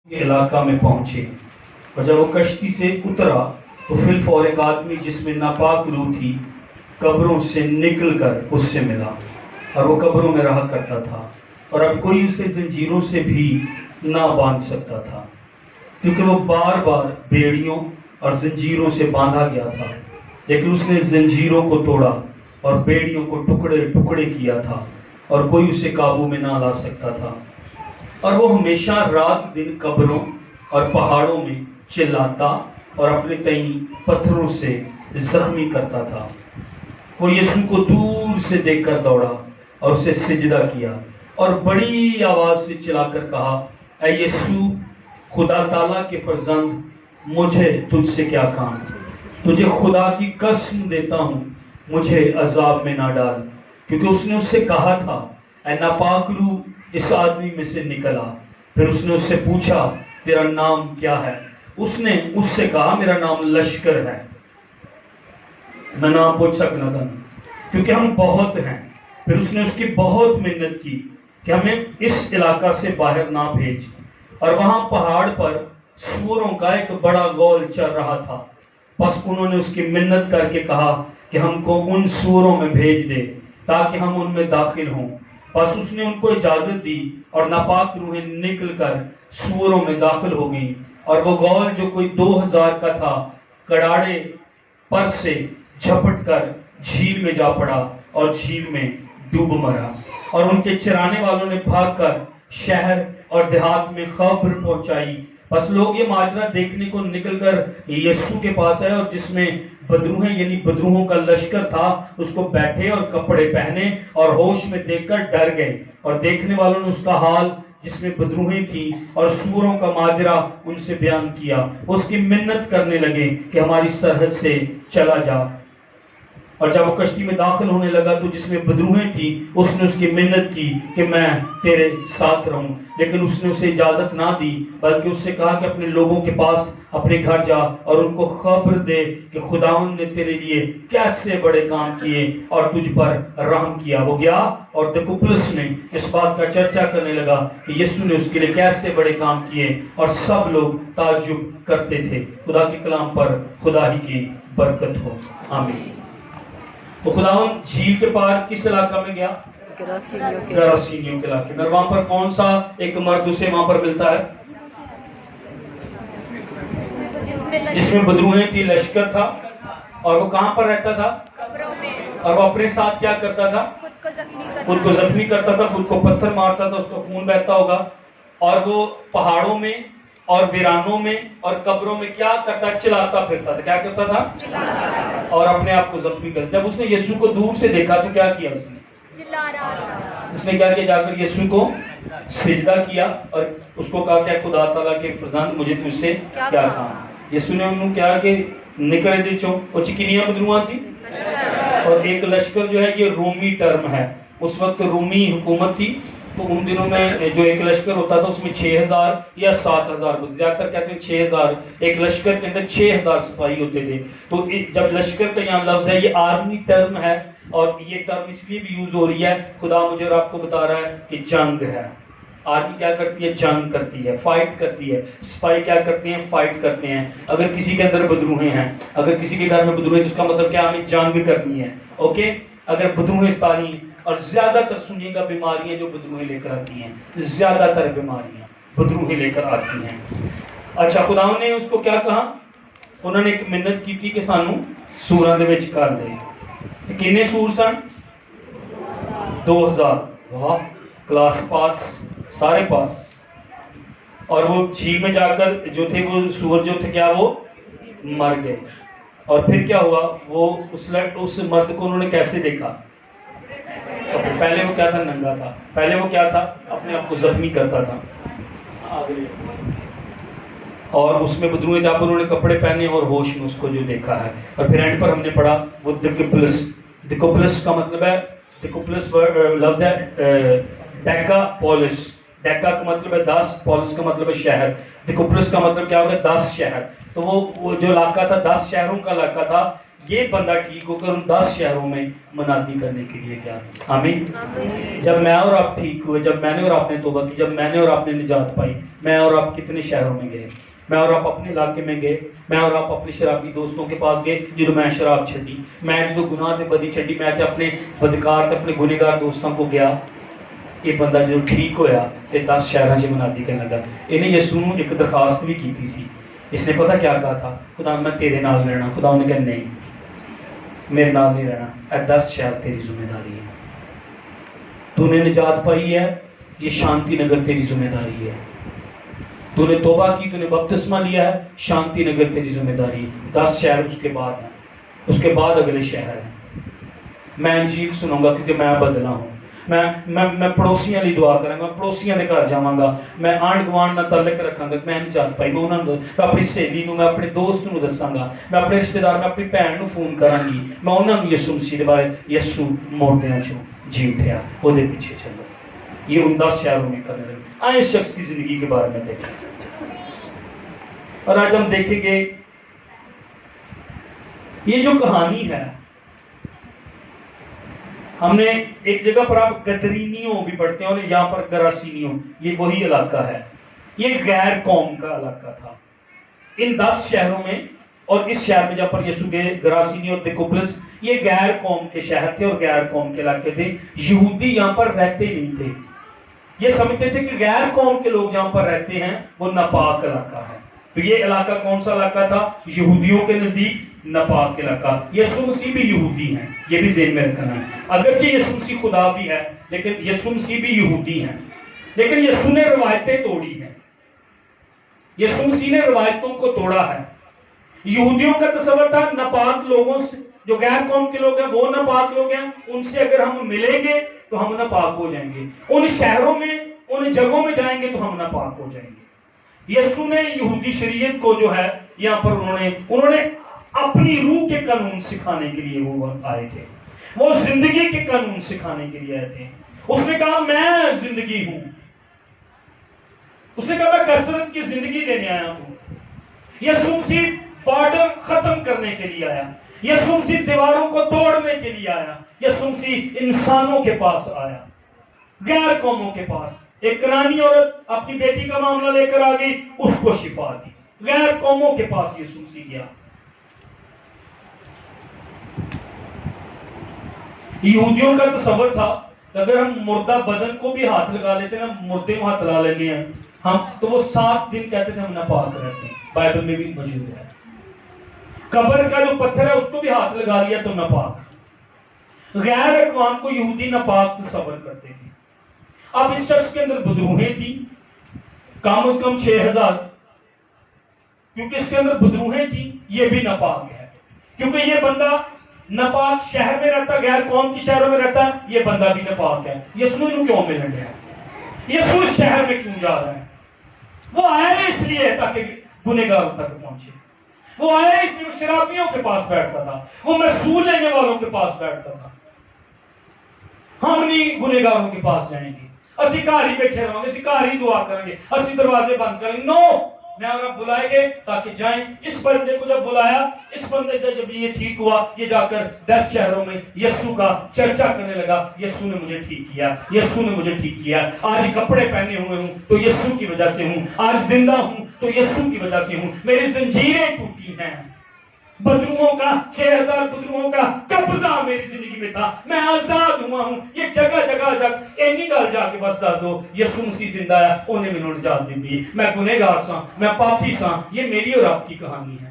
کے علاقہ میں پہنچے اور جب وہ کشتی سے اترا تو فی الفور ایک آدمی جس میں ناپاک روح تھی قبروں سے نکل کر اس سے ملا اور وہ قبروں میں رہا کرتا تھا، اور اب کوئی اسے زنجیروں سے بھی نہ باندھ سکتا تھا کیونکہ وہ بار بار بیڑیوں اور زنجیروں سے باندھا گیا تھا، لیکن اس نے زنجیروں کو توڑا اور بیڑیوں کو ٹکڑے ٹکڑے کیا تھا اور کوئی اسے قابو میں نہ لا سکتا تھا۔ اور وہ ہمیشہ رات دن قبروں اور پہاڑوں میں چلاتا اور اپنے تئیں پتھروں سے زخمی کرتا تھا۔ وہ یسوع کو دور سے دیکھ کر دوڑا اور اسے سجدہ کیا اور بڑی آواز سے چلا کر کہا، اے یسوع خدا تعالیٰ کے فرزند، مجھے تجھ سے کیا کام؟ تجھے خدا کی قسم دیتا ہوں مجھے عذاب میں نہ ڈال، کیونکہ اس نے اس سے کہا تھا، اے ناپاک روح اس آدمی میں سے نکل آ۔ پھر اس نے اس سے پوچھا، تیرا نام کیا ہے؟ اس نے اس سے کہا، میرا نام لشکر ہے، میں نام پوچھ سکنا تھا کیونکہ ہم بہت ہیں۔ پھر اس نے اس کی بہت محنت کی کہ ہمیں اس علاقہ سے باہر نہ بھیج، اور وہاں پہاڑ پر سوروں کا ایک بڑا غول چل رہا تھا۔ بس انہوں نے اس کی منت کر کے کہا کہ ہم کو ان سوروں میں بھیج دے تاکہ ہم ان میں داخل ہوں۔ بس اس نے ان کو اجازت دی اور ناپاک روحیں نکل کر سوروں میں داخل ہو گئیں، اور وہ غول جو کوئی 2000 کا تھا کڑاڑے پر سے جھپٹ کر جھیل میں جا پڑا اور جھیل میں ڈوب مرا، اور ان کے چرانے والوں نے بھاگ کر شہر اور دیہات میں خبر پہنچائی۔ بس لوگ یہ ماجرا دیکھنے کو نکل کر یسوع کے پاس آئے، اور جس میں بدروہیں یعنی بدروہوں کا لشکر تھا اس کو بیٹھے اور کپڑے پہنے اور ہوش میں دیکھ کر ڈر گئے، اور دیکھنے والوں نے اس کا حال جس میں بدروہیں تھیں اور سوروں کا ماجرا ان سے بیان کیا۔ اس کی منت کرنے لگے کہ ہماری سرحد سے چلا جا، اور جب وہ کشتی میں داخل ہونے لگا تو جس میں بدروہیں تھی اس نے اس کی منت کی کہ میں تیرے ساتھ رہوں، لیکن اس نے اسے اجازت نہ دی، بلکہ اس سے کہا کہ اپنے لوگوں کے پاس اپنے گھر جا اور ان کو خبر دے کہ خداوند نے تیرے لیے کیسے بڑے کام کیے اور تجھ پر رحم کیا۔ وہ گیا اور دیکوپلس نے اس بات کا چرچا کرنے لگا کہ یسوع نے اس کے لیے کیسے بڑے کام کیے، اور سب لوگ تعجب کرتے تھے۔ خدا کے کلام پر خدا ہی کی برکت ہو، آمین۔ تو خداوند جھیل کے پار کس علاقہ میں گیا؟ گراسینیوں کے علاقے میں۔ وہاں پر کون سا ایک مرد اسے وہاں پر ملتا ہے جس میں بدروہیں تھی، لشکر تھا، اور وہ کہاں پر رہتا تھا؟ اور وہ اپنے ساتھ کیا کرتا تھا؟ خود کو زخمی کرتا تھا، خود کو پتھر مارتا تھا، اس کو خون بہتا ہوگا، اور وہ پہاڑوں میں اور ویرانوں میں اور قبروں میں کیا کرتا؟ چلاتا پھرتا تھا۔ کیا کرتا تھا؟ اور اپنے آپ کو زخمی کرتا۔ جب اس نے یسوع کو دور سے دیکھا تو کیا کیا اس نے؟ اس نے کیا کیا؟ جا کر یسوع کو سجدہ کیا اور اس کو کہا کہ خدا تعالیٰ کے فرزند، مجھے تجھ سے کیا کام؟ یسوع نے انہوں کیا کہ نکلے دے چو وہ چکنیاں بدروہاں سی، اور ایک لشکر جو ہے یہ رومی ٹرم ہے، اس وقت رومی حکومت تھی، تو ان دنوں میں جو ایک لشکر ہوتا تھا اس میں 6000 یا 7000، زیادہ تر کہتے ہیں 6000، ایک لشکر کے اندر 6000 سپاہی ہوتے تھے۔ تو جب لشکر کا یہاں لفظ ہے یہ آرمی ٹرم ہے، اور یہ ٹرم اس لیے بھی یوز ہو رہی ہے، خدا مجھے اور آپ کو بتا رہا ہے کہ جنگ ہے۔ آرمی کیا کرتی ہے؟ جنگ کرتی ہے، فائٹ کرتی ہے۔ سپاہی کیا کرتے ہیں؟ فائٹ کرتے ہیں۔ اگر کسی کے اندر بدروہیں ہیں، اگر کسی کے گھر میں بدروہیں، تو اس کا مطلب کیا؟ ہمیں جنگ کرنی ہے، اوکے؟ اگر بدروہیں استاری، اور زیادہ تر سنیے گا بیماریاں جو بدروہیں لے کر آتی ہیں، زیادہ تر بیماریاں بدروہیں لے کر آتی ہیں۔ اچھا، خداوند نے اس کو کیا کہا؟ انہوں نے ایک منت کی تھی کہ سانو سوراں دے وچ کر دے۔ کنے سور سن؟ 2000۔ واہ، کلاس پاس، سارے پاس۔ اور وہ جھیل میں جا کر جو تھے وہ سور جو تھے کیا وہ مر گئے۔ اور پھر کیا ہوا؟ وہ اس مرد کو انہوں نے کیسے دیکھا؟ پہلے وہ کیا تھا؟ ننگا تھا۔ پہلے وہ کیا تھا؟ اپنے آپ کو زخمی کرتا تھا، اور اس میں بدروہیں جا پر انہوں نے کپڑے پہنے اور ہوش میں اس کو جو دیکھا ہے۔ اور پھر اینڈ پر ہم نے پڑھا وہ دیکوپلس۔ دیکوپلس کا مطلب ہے، دیکوپلس لفظ ہے ڈیکا پولس۔ ڈیکا کا مطلب ہے 10، پولس کا مطلب ہے شہر۔ دیکوپلس کا مطلب کیا ہوگا؟ 10 شہر۔ تو وہ جو علاقہ تھا 10 شہروں کا علاقہ تھا، یہ بندہ ٹھیک ہو کر ان 10 شہروں میں منادی کرنے کے لیے گیا۔ آمین۔ جب میں اور آپ ٹھیک ہوئے، جب میں نے اور آپ نے توبہ کی، جب میں نے اور آپ نے نجات پائی، میں اور آپ کتنے شہروں میں گئے؟ میں اور آپ اپنے علاقے میں گئے، میں اور آپ اپنے شرابی دوستوں کے پاس گئے جدو میں شراب چھڈی، میں جدو گناہ تے بدی چھڈی، میں اپنے بدکار تے اپنے گنہگار دوستوں کو گیا۔ یہ بندہ جو ٹھیک ہویا تے 10 شہراں چ منادی کرنے لگا۔ انہیں یسوع نوں ایک درخواست بھی کی سی۔ اس نے پتہ کیا کہا تھا؟ خدا میں تیرے نال رہنا۔ خدا نے کہا نہیں، میرے نال نہیں رہنا، اے 10 شہر تیری ذمہ داری ہے۔ تو نے نجات پائی ہے، یہ شانتی نگر تیری ذمہ داری ہے۔ تو نے توبہ کی، تو نے بپتسمہ لیا ہے، شانتی نگر تیری ذمہ داری ہے۔ 10 شہر اس کے بعد ہیں، اس کے بعد اگلے شہر ہیں۔ میں انجیل سنوں گا کیونکہ میں بدلا ہوں۔ میں پڑوسیاں لی دعا کروں گا، پڑوسیاں دے گھر جاواں گا، میں آنڈ گوانڈ نال تعلق رکھاں گا۔ میں نہیں جات پائی، میں انہاں نوں، میں اپنی سہیلی نوں، میں اپنے دوست نوں دساں گا، میں اپنے رشتہ دار، میں اپنی بہن نوں فون کراں گی، میں انہاں نوں یسوع مسیح دے بارے، یسوع مردیاں چوں جی اٹھیا، وہ دے پیچھے چلو۔ یہ ان 10 شہروں میں کرنے لگے۔ آئے اس شخص کی زندگی کے بارے میں دیکھیں، اور آج ہم دیکھیں گے یہ جو کہانی ہے، ہم نے ایک جگہ پر آپ گدرینیوں بھی پڑھتے ہیں اور یہاں پر گراسینیوں، یہ وہی علاقہ ہے۔ یہ غیر قوم کا علاقہ تھا ان 10 شہروں میں، اور اس شہر میں جہاں پر یسوع گئے، گراسینیوں اور دیکوپلس، یہ غیر قوم کے شہر تھے اور غیر قوم کے علاقے تھے۔ یہودی یہاں پر رہتے نہیں تھے، یہ سمجھتے تھے کہ غیر قوم کے لوگ جہاں پر رہتے ہیں وہ ناپاک علاقہ ہے۔ تو یہ علاقہ کون سا علاقہ تھا؟ یہودیوں کے نزدیک ناپاک علاقہ۔ یسوع مسیح بھی یہودی ہیں، یہ بھی ذہن میں رکھنا ہے۔ اگرچہ یسوع مسیح خدا بھی ہے لیکن یسوع مسیح بھی یہودی ہیں، لیکن یسوع نے روایتیں توڑی ہیں، یسوع مسیح نے روایتوں کو توڑا ہے۔ یہودیوں کا تصور تھا ناپاک لوگوں سے، جو غیر قوم کے لوگ ہیں وہ ناپاک لوگ ہیں، ان سے اگر ہم ملیں گے تو ہم ناپاک ہو جائیں گے، ان شہروں میں، ان جگہوں میں جائیں گے تو ہم ناپاک ہو جائیں گے۔ یسوع نے یہودی شریعت کو جو ہے یہاں پر انہوں نے اپنی روح کے قانون سکھانے کے لیے وہ آئے تھے، وہ زندگی کے قانون سکھانے کے لیے آئے تھے۔ اس نے کہا میں زندگی ہوں، اس نے کہا میں کثرت کی زندگی دینے آیا ہوں۔ یسوع مسیح بارڈر ختم کرنے کے لیے آیا، یسوع مسیح دیواروں کو توڑنے کے لیے آیا، یسوع مسیح انسانوں کے پاس آیا، غیر قوموں کے پاس۔ ایک کنانی عورت اپنی بیٹی کا معاملہ لے کر آ گئی، اس کو شفا دی۔ غیر قوموں کے پاس یسوع مسیح گیا۔ یہودیوں کا تصور تھا کہ اگر ہم مردہ بدن کو بھی ہاتھ لگا لیتے ہیں نا، مردے کو ہاتھ لگا لیتے ہیں ہم، تو وہ 7 دن کہتے تھے ہم ناپاک رہتے ہیں۔ بائبل میں بھی موجود ہے۔ قبر کا جو پتھر ہے اس کو بھی ہاتھ لگا لیا تو ناپاک۔ غیر اقوام کو یہودی ناپاک تصور کرتے تھے۔ اب اس شخص کے اندر بدروہیں تھی، کم از کم 6000، کیونکہ اس کے اندر بدروہیں تھی، یہ بھی ناپاک ہے، کیونکہ یہ بندہ ناپاک شہر میں رہتا، غیر قوم کی شہروں میں رہتا، یہ بندہ بھی ناپاک ہے۔ یسوع نوں کیوں ملن گیا؟ یسوع شہر میں کیوں جا رہا ہے؟ وہ آیا اس لیے تاکہ گنہگاروں تک پہنچے، وہ آیا اس لیے شرابیوں کے پاس بیٹھتا تھا، وہ محصول لینے والوں کے پاس بیٹھتا تھا۔ ہم نہیں گنہگاروں کے پاس جائیں گے، اسی گھر ہی بیٹھے رہوں گے، اسی گھر ہی دعا کریں گے، اسی دروازے بند کریں گے۔ نو، میں اور آپ بلائے گے تاکہ جائیں۔ اس بندے کو جب بلایا، اس بندے کا جب یہ ٹھیک ہوا، یہ جا کر 10 شہروں میں یسوع کا چرچا کرنے لگا۔ یسوع نے مجھے ٹھیک کیا، یسوع نے مجھے ٹھیک کیا۔ آج کپڑے پہنے ہوئے ہوں تو یسوع کی وجہ سے ہوں، آج زندہ ہوں تو یسوع کی وجہ سے ہوں۔ میری زنجیریں ٹوٹی ہیں، بدروؤں کا 6000 بدروؤں کا قبضہ میری زندگی میں تھا، میں آزاد ہوا ہوں۔ یہ جگہ جگہ جا اینی گل جا کے بس دس دو یسوع مسیح زندہ ہے، انہیں مینوں نجات دی۔ میں گنہگار سا، میں پاپی سا، یہ میری اور آپ کی کہانی ہے۔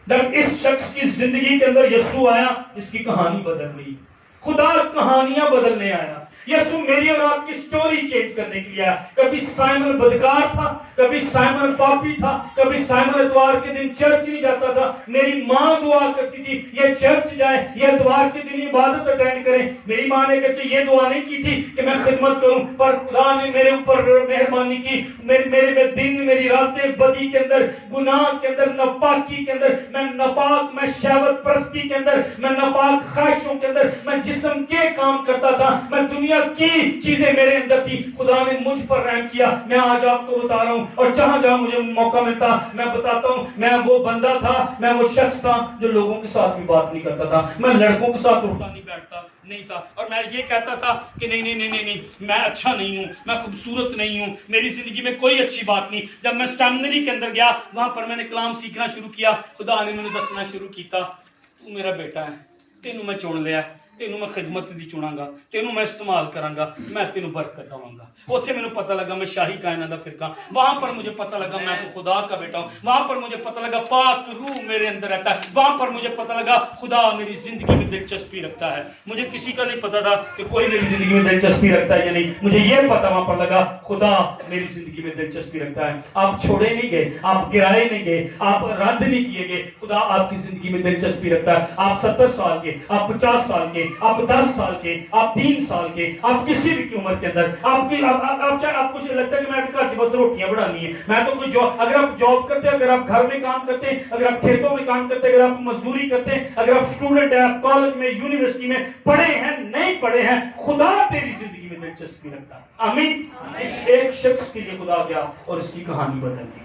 جب اس شخص کی زندگی کے اندر یسوع آیا، اس کی کہانی بدل گئی۔ خدا کہانیاں بدلنے آیا۔ یسوع میری اور آپ کی سٹوری چینج کرنے کے لیے آیا۔ کبھی سائمن بدکار تھا، کبھی سائمن پاپی تھا، کبھی سائمن اتوار کے دن چرچ نہیں جاتا تھا۔ میری ماں دعا کرتی تھی یہ چرچ جائے، یہ اتوار کے دن عبادت اٹینڈ کریں۔ میری ماں نے کہتے یہ دعا نہیں کی تھی کہ میں خدمت کروں، پر خدا نے میرے اوپر مہربانی کی۔ میرے دن، میری راتیں بدی کے اندر، گناہ کے اندر، ناپاکی کے اندر، میں ناپاک، میں شہوت پرستی کے اندر، میں ناپاک خواہشوں کے اندر، میں جسم کے کام کرتا تھا، میں دنیا دنیا کی چیزیں میرے اندر تھی، خدا نے مجھ پر رحم کیا. میں آج آپ کو بتا رہا ہوں، اور جہاں جہاں مجھے موقع ملتا میں بتاتا ہوں. میں وہ بندہ تھا، میں وہ شخص تھا جو لوگوں کے ساتھ بھی بات نہیں کرتا تھا، میں لڑکوں کے ساتھ اٹھتا نہیں بیٹھتا نہیں تھا، اور میں یہ کہتا تھا کہ نہیں نہیں نہیں نہیں نہیں، میں اچھا نہیں ہوں، میں خوبصورت نہیں ہوں، میری زندگی میں کوئی اچھی بات نہیں. جب میں سیمنری کے اندر گیا، وہاں پر میں نے کلام سیکھنا شروع کیا. خدا نے مجھے دسنا شروع کیتا، تو میرا بیٹا ہے، تینوں میں چن لیا، تینوں میں خدمت دی چنا گا، تینوں میں استعمال کراں گا، میں تینوں برکت داں گا. اوتھے مینوں پتہ لگا میں شاہی کائنات دا فرقہ، وہاں پر مجھے پتہ لگا میں تو خدا کا بیٹا ہوں، وہاں پر مجھے پتہ لگا پاک روح میرے اندر رہتا ہے، وہاں پر مجھے پتہ لگا خدا میری زندگی میں دلچسپی رکھتا ہے. مجھے کسی کا نہیں پتا تھا کہ کوئی میری زندگی میں دلچسپی رکھتا ہے یا نہیں، مجھے یہ پتا وہاں پر لگا خدا میری زندگی میں دلچسپی رکھتا ہے. آپ چھوڑے نہیں گئے، آپ گرائے نہیں گئے، آپ رد نہیں کیے گئے، خدا آپ کی زندگی میں دلچسپی رکھتا ہے. آپ 70 سال کے، آپ 50 سال کے، آپ 10 سال کے، آپ 3 سال کے، آپ کسی بھی عمر کے اندر، آپ کچھ لگتا ہے کہ میں گھر سے بس روٹیاں بنانی ہیں، میں تو کچھ اگر آپ جاب کرتے ہیں، اگر آپ گھر میں کام کرتے ہیں، اگر آپ کھیتوں میں کام کرتے ہیں، اگر آپ مزدوری کرتے ہیں، اگر آپ اسٹوڈنٹ ہیں، آپ کالج میں یونیورسٹی میں پڑھے ہیں نہیں پڑھے ہیں، خدا تیری زندگی میں دلچسپی رکھتا ہے. آمین. اس ایک شخص کے لیے خدا گیا اور اس کی کہانی بدل دی.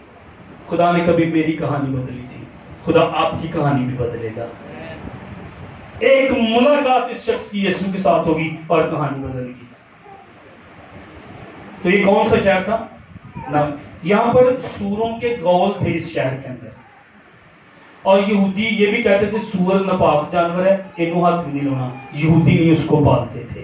خدا نے کبھی میری کہانی بدلی تھی، خدا آپ کی کہانی بھی بدلے گا. ایک ملاقات اس شخص کی یسوع کے ساتھ ہوگی اور کہانی بدل گی. تو یہ کون سا شہر تھا؟ یہاں پر سوروں کے گول تھے اس شہر کے اندر، اور یہودی یہ بھی کہتے تھے سور ناپاک جانور ہے، انہوں ہاتھ نہیں لانا. یہودی نہیں اس کو پالتے تھے.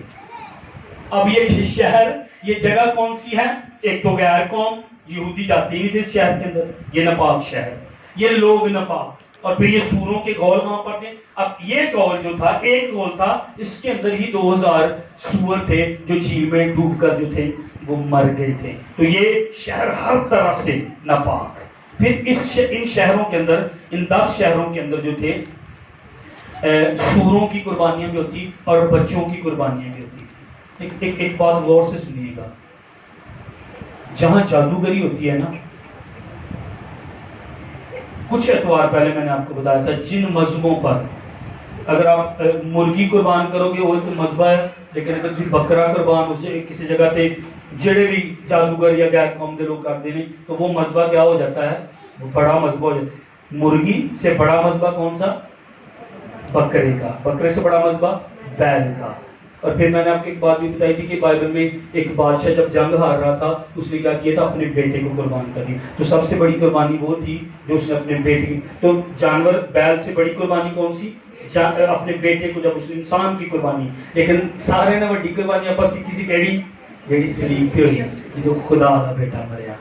اب یہ شہر، یہ جگہ کون سی ہے؟ ایک تو غیر قوم، یہودی جاتے ہی نہیں تھے اس شہر کے اندر، یہ ناپاک شہر، یہ لوگ ناپاک، اور پھر یہ سوروں کے گول وہاں پر تھے. اب یہ گول جو تھا، ایک گول تھا، اس کے اندر ہی 2000 سور تھے جو جھیل میں ڈوب کر جو تھے وہ مر گئے تھے. تو یہ شہر ہر طرح سے ناپاک. پھر ان شہروں کے اندر، ان 10 شہروں کے اندر جو تھے سوروں کی قربانیاں بھی ہوتی اور بچوں کی قربانیاں بھی ہوتی. ایک بات غور سے سنیے گا، جہاں جادوگری ہوتی ہے نا، کچھ اتوار پہلے میں نے آپ کو بتایا تھا جن مذہبوں پر اگر آپ مرغی قربان کرو گے وہ ایک مذہب ہے، لیکن اگر تم بکرا قربان کسی جگہ تے جڑے بھی جادوگر یا غیر قوم کے لوگ کرتے ہیں تو وہ مذہبہ کیا ہو جاتا ہے؟ وہ بڑا مذہبہ ہو جاتا ہے. مرغی سے بڑا مذہبہ کون سا؟ بکرے کا. بکرے سے بڑا مذہبہ بیل کا. اور پھر میں نے آپ کو ایک بات بھی بتائی تھی کہ بائبل میں ایک بادشاہ جب جنگ ہار رہا تھا اس نے کیا کیا تھا؟ اپنے بیٹے کو قربان کر دیا. تو سب سے بڑی قربانی وہ تھی جو اس نے اپنے بیٹے کی. تو جانور بیل سے بڑی قربانی کون سی؟ اپنے بیٹے کو. جب اس نے انسان کی قربانی، لیکن سارے نے بڑی قربانی آپس کی کسی کہڑی جیڑی سلیب پہ ہوئی جو خدا کا بیٹا مریا.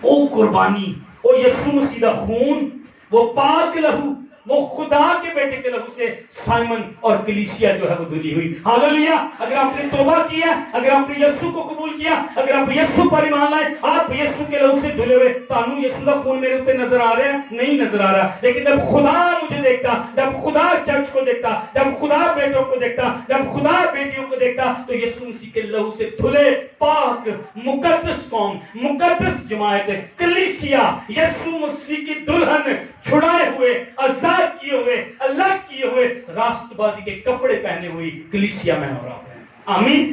وہ قربانی، وہ یسوع مسیح کا خون، وہ پاک لہو، وہ خدا کے بیٹے کے لہو سے سائمن اور کلیسیا جو ہے وہ دھلی ہوئی. ہاللیلویا. اگر آپ نے توبہ کیا، اگر آپ نے یسوع کو قبول کیا، اگر آپ یسوع پر ایمان لائے، آپ یسوع کے لہو سے دھلے ہوئے. تانوں یسوع کا خون میرے اوپر نظر آ رہا ہے؟ نہیں نظر آ رہا. لیکن جب خدا مجھے دیکھتا، جب خدا چرچ کو دیکھتا، جب خدا بیٹوں کو دیکھتا، جب خدا بیٹیوں کو دیکھتا، تو یسوع مسیح کے لہو سے دھلے پاک مقدس قوم، مقدس جماعت کلیسیا، یسوع مسیح کی دلہن، چھڑائے ہوئے، آزاد کیے ہوئے، اللہ کیے ہوئے، راست بازی کے کپڑے پہنے ہوئی کلیسیا میں ہو رہا ہے. آمین.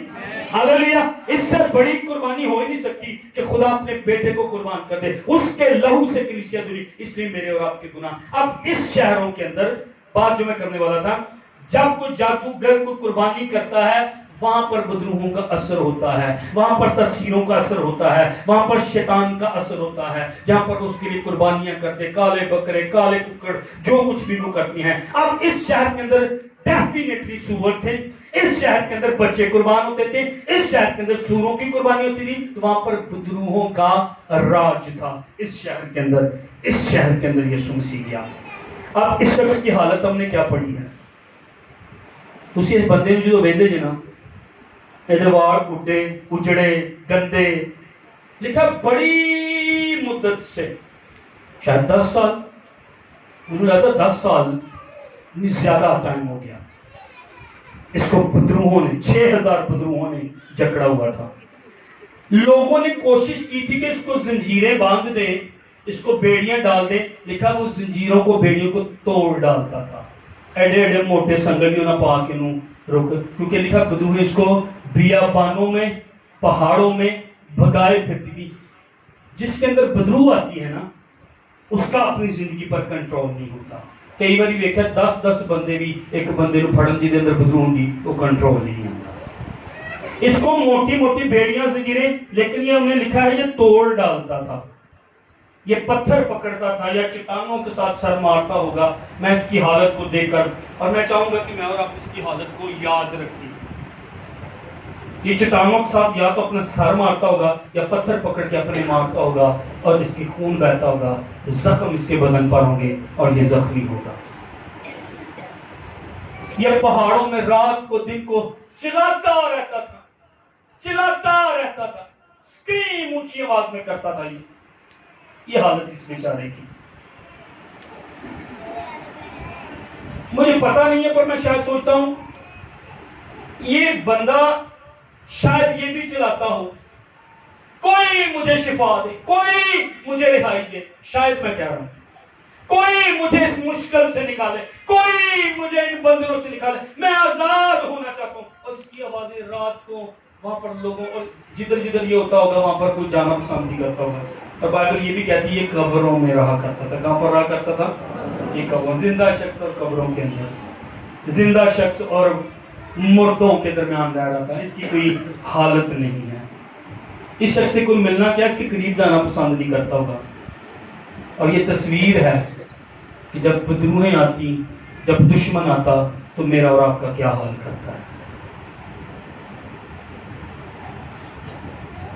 ہاللیلویا. اس سے بڑی قربانی ہو ہی نہیں سکتی کہ خدا اپنے بیٹے کو قربان کر دے. اس کے لہو سے کلیسیا دھلی. اس لیے میرے اور آپ کے گناہ. اب اس شہروں کے اندر بات جو میں کرنے والا تھا، جب کوئی جادوگر کو قربانی کرتا ہے وہاں پر بدروحوں کا اثر ہوتا ہے، وہاں پر تصویروں کا اثر ہوتا ہے، وہاں پر شیطان کا اثر ہوتا ہے. جہاں پر اس کے لیے قربانیاں کرتے، کالے بکرے، کالے ککڑ، جو کچھ بھی وہ کرتی ہیں. اب اس شہر کے اندر ڈیفینیٹلی سور تھے، اس شہر کے اندر بچے قربان ہوتے تھے، اس شہر کے اندر سوروں کی قربانی ہوتی تھی. تو وہاں پر بدروحوں کا راج تھا اس شہر کے اندر. اس شہر کے اندر یسوع مسیح گیا. اب اس شخص کی حالت ہم نے کیا پڑھی ہے؟ تسی اس بندے نے جو ویندے جے نا، ادوار اڈے اجڑے گندے، لکھا بڑی مدت سے، شاید 10 سال، مجھے لگتا 10 سال زیادہ ٹائم ہو گیا. اس کو بدروحوں نے، 6000 بدروحوں نے جکڑا ہوا تھا. لوگوں نے کوشش کی تھی کہ اس کو زنجیریں باندھ دیں، اس کو بیڑیاں ڈال دیں. لکھا وہ زنجیروں کو، بیڑیوں کو توڑ ڈالتا تھا. ایڈے ایڈے موٹے سنگل بھی انہیں پا کے انہوں کیونکہ لکھا بدروہیں اس کو بیابانوں میں پہاڑوں میں بھگائے پھرتی تھی. جس کے اندر بدرو آتی ہے نا اس کا اپنی زندگی پر کنٹرول نہیں ہوتا. کئی بار دیکھا 10 بندے بھی ایک بندے کو پھڑن جی دے اندر بدرو ہوں گی تو کنٹرول نہیں آتا. اس کو موٹی موٹی بیڑیاں سے گرے لیکن یہ انہیں لکھا ہے یہ توڑ ڈالتا تھا, یہ پتھر پکڑتا تھا یا چٹانوں کے ساتھ سر مارتا ہوگا. میں اس کی حالت کو دیکھ کر اور میں چاہوں گا کہ میں اور آپ اس کی حالت کو یاد رکھیں. یہ چٹانوں کے ساتھ یا تو اپنا سر مارتا ہوگا یا پتھر پکڑ کے اپنے مارتا ہوگا اور اس کی خون بہتا ہوگا, زخم اس کے بدن پر ہوں گے اور یہ زخمی ہوگا. یہ پہاڑوں میں رات کو دن کو چلاتا رہتا تھا, چلاتا رہتا تھا, اسکریم اونچی آواز میں کرتا تھا. یہ حالت اس بیچارے کی. مجھے پتا نہیں ہے پر میں شاید سوچتا ہوں یہ بندہ شاید یہ بھی چلاتا ہو, کوئی مجھے شفا دے, کوئی مجھے رہائی دے. شاید میں کہہ رہا ہوں کوئی مجھے اس مشکل سے نکالے, کوئی مجھے ان بندروں سے نکالے, میں آزاد ہونا چاہتا ہوں. اور اس کی آوازیں رات کو وہاں پر لوگوں اور جدھر جدھر یہ ہوتا ہوگا وہاں پر کوئی جانا پسند نہیں کرتا ہوگا. اور بائبل یہ بھی کہتی ہے یہ قبروں میں رہا کرتا تھا. کہاں پر رہا کرتا تھا؟ یہ قبروں, زندہ شخص اور قبروں کے اندر, زندہ شخص اور مردوں کے درمیان رہ رہا تھا. اس کی کوئی حالت نہیں ہے. اس شخص سے کوئی ملنا کیا اس کے قریب جانا پسند نہیں کرتا ہوگا. اور یہ تصویر ہے کہ جب بدروہیں آتی, جب دشمن آتا تو میرا اور آپ کا کیا حال کرتا ہے.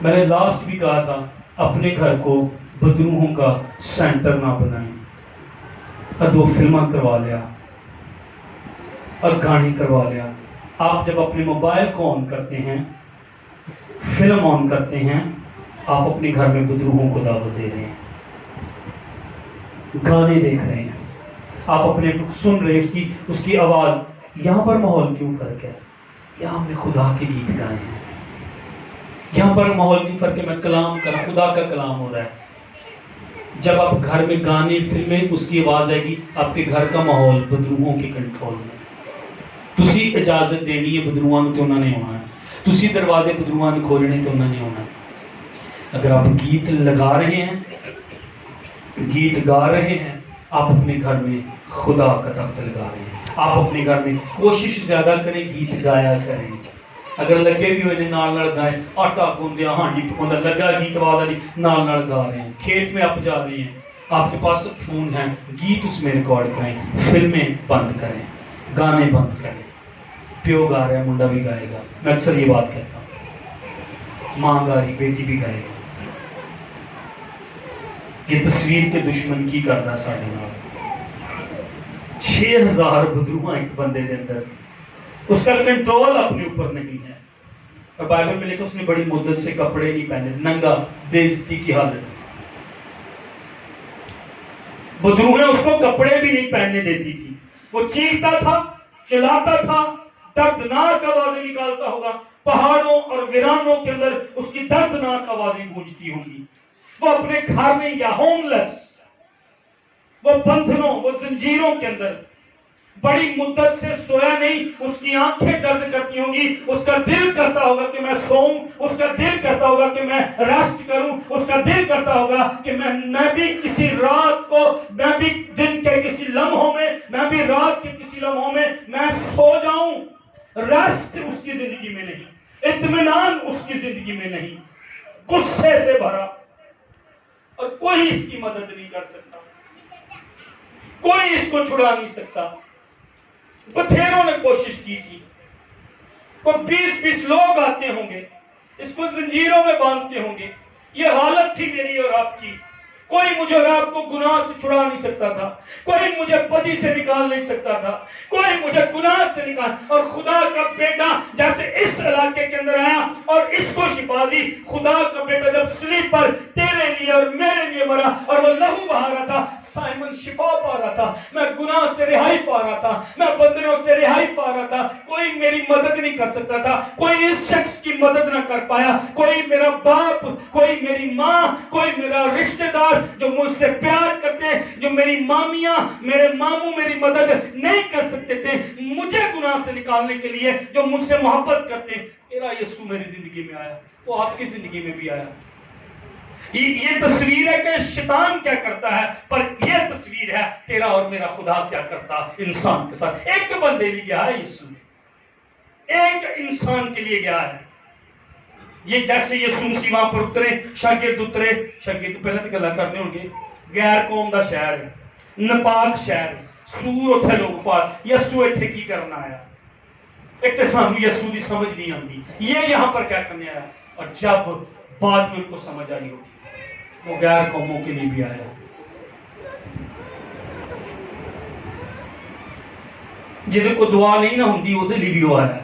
میں نے لاسٹ بھی کہا تھا اپنے گھر کو بدروہوں کا سینٹر نہ بنائیں. اور 2 فلمیں کروا لیا اور گانے کروا لیا. آپ جب اپنے موبائل کو آن کرتے ہیں, فلم آن کرتے ہیں, آپ اپنے گھر میں بدروہوں کو دعوت دے رہے ہیں, گانے دیکھ رہے ہیں, آپ اپنے سن رہے ہیں اس کی آواز. یہاں پر ماحول کیوں فرق ہے؟ یہاں ہم نے خدا کے گیت گائے ہیں. یہاں پر ماحول کیوں فرق ہے؟ میں کلام کر رہا, خدا کا کلام ہو رہا ہے. جب آپ گھر میں گانے فلمیں اس کی آواز آئے گی, آپ کے گھر کا ماحول بدروہوں کے کنٹرول میں. تسی اجازت دینی ہے بدروہاں تو انہوں نے ہونا ہے, تسی دروازے بدروہاں نے کھولنے تو انہوں نے ہونا ہے. اگر آپ گیت لگا رہے ہیں, گیت گا رہے ہیں, آپ اپنے گھر میں خدا کا تخت لگا رہے ہیں. آپ اپنے گھر میں کوشش زیادہ کریں, گیت گایا کریں. اگر لگے بھی ہوئے نال گائیں, آٹا گوندیا ہانڈی پکوندا لگا گیت والا نال گا رہے ہیں. کھیت میں آپ جا رہے ہیں, آپ کے پاس فون ہے, گیت اس میں ریکارڈ کریں. فلمیں بند کریں, گانے بند کریں. پیو گا رہا ہے, منڈا بھی گائے گا. میں اکثر یہ بات کہتا ہوں, ماں گا رہی, بیٹی بھی گائے گا. یہ تصویر کے دشمن کی کرنا ساڑھے نال 6000 بدروہاں ایک بندے کے اندر, اس کا کنٹرول اپنے اوپر نہیں ہے. اور بائبل میں لکھا اس نے بڑی مدت سے کپڑے نہیں پہنے, ننگا, بے عزتی کی حالت. بدروہیں اس کو کپڑے بھی نہیں پہننے دیتی تھی. وہ چیختا تھا, چلاتا تھا, دردناک آوازیں نکالتا ہوگا. پہاڑوں اور ویرانوں کے اندر اس کی دردناک آوازیں گونجتی ہوں گی. وہ اپنے گھر میں یا ہوم لیس, وہ بندھنوں, وہ زنجیروں کے اندر بڑی مدت سے سویا نہیں. اس کی آنکھیں درد کرتی ہوں گی, اس کا دل کرتا ہوگا کہ میں سوؤں, اس کا دل کرتا ہوگا کہ میں ریسٹ کروں, اس کا دل کرتا ہوگا کہ میں بھی کسی رات کو, میں بھی دن کے کسی لمحوں میں, میں بھی رات کے کسی لمحوں میں میں سو جاؤں. ریسٹ اس کی زندگی میں نہیں, اطمینان اس کی زندگی میں نہیں, غصے سے بھرا. اور کوئی اس کی مدد نہیں کر سکتا, کوئی اس کو چھڑا نہیں سکتا. بتھیروں نے کوشش کی تھی, کوئی 20 لوگ آتے ہوں گے, اس کو زنجیروں میں باندھتے ہوں گے. یہ حالت تھی میری اور آپ کی. کوئی مجھے اور آپ کو گناہ سے چھڑا نہیں سکتا تھا, کوئی مجھے بدی سے نکال نہیں سکتا تھا, کوئی مجھے گناہ سے نکال. اور خدا کا بیٹا جیسے اس علاقے کے اندر آیا اور اس کو شفا دی. خدا کا بیٹا جب صلیب پر تیرے لیے اور میرے لیے مرا اور وہ لہو بہا رہا تھا, سائمن شفا پا رہا تھا, میں گناہ سے رہائی پا رہا تھا, میں بندروں سے رہائی پا رہا تھا. کوئی میری مدد نہیں کر سکتا تھا, کوئی اس شخص کی مدد نہ کر پایا. کوئی میرا باپ, کوئی میری ماں, کوئی میرا رشتہ دار جو مجھ سے پیار کرتے جو میری مامیاں میرے ماموں میری مدد نہیں کر سکتے تھے مجھے گناہ سے نکالنے کے لیے، جو مجھ سے محبت کرتے ہیں، میرا یسوع میری زندگی میں آیا، وہ آپ کی زندگی میں بھی آیا۔ یہ تصویر ہے کہ شیطان کیا کرتا ہے، پر یہ تصویر ہے تیرا اور میرا خدا کیا کرتا انسان کے ساتھ۔ ایک بندے لیے گیا ہے یسوع نے، ایک انسان کے لیے گیا ہے۔ یہ جیسے یسوع مسیح وہاں پر اترے، شاگرد پہلے تو گلا کرنے ہوں گے، غیر قوم دا شہر ہے، نپاک شہر ہے، سور اتھے لوگ پاس، یسوع اتھے کی کرنا آیا؟ ایک تو سانو یسوع دی سمجھ نہیں آتی، یہ یہاں پر کیا کرنے آیا؟ اور جب بعد میں ان کو سمجھ آئی ہوگی، وہ غیر قوموں کے لیے بھی آیا۔ جن کو دعا نہیں نہ ہوندی وہ لیے بھی آیا،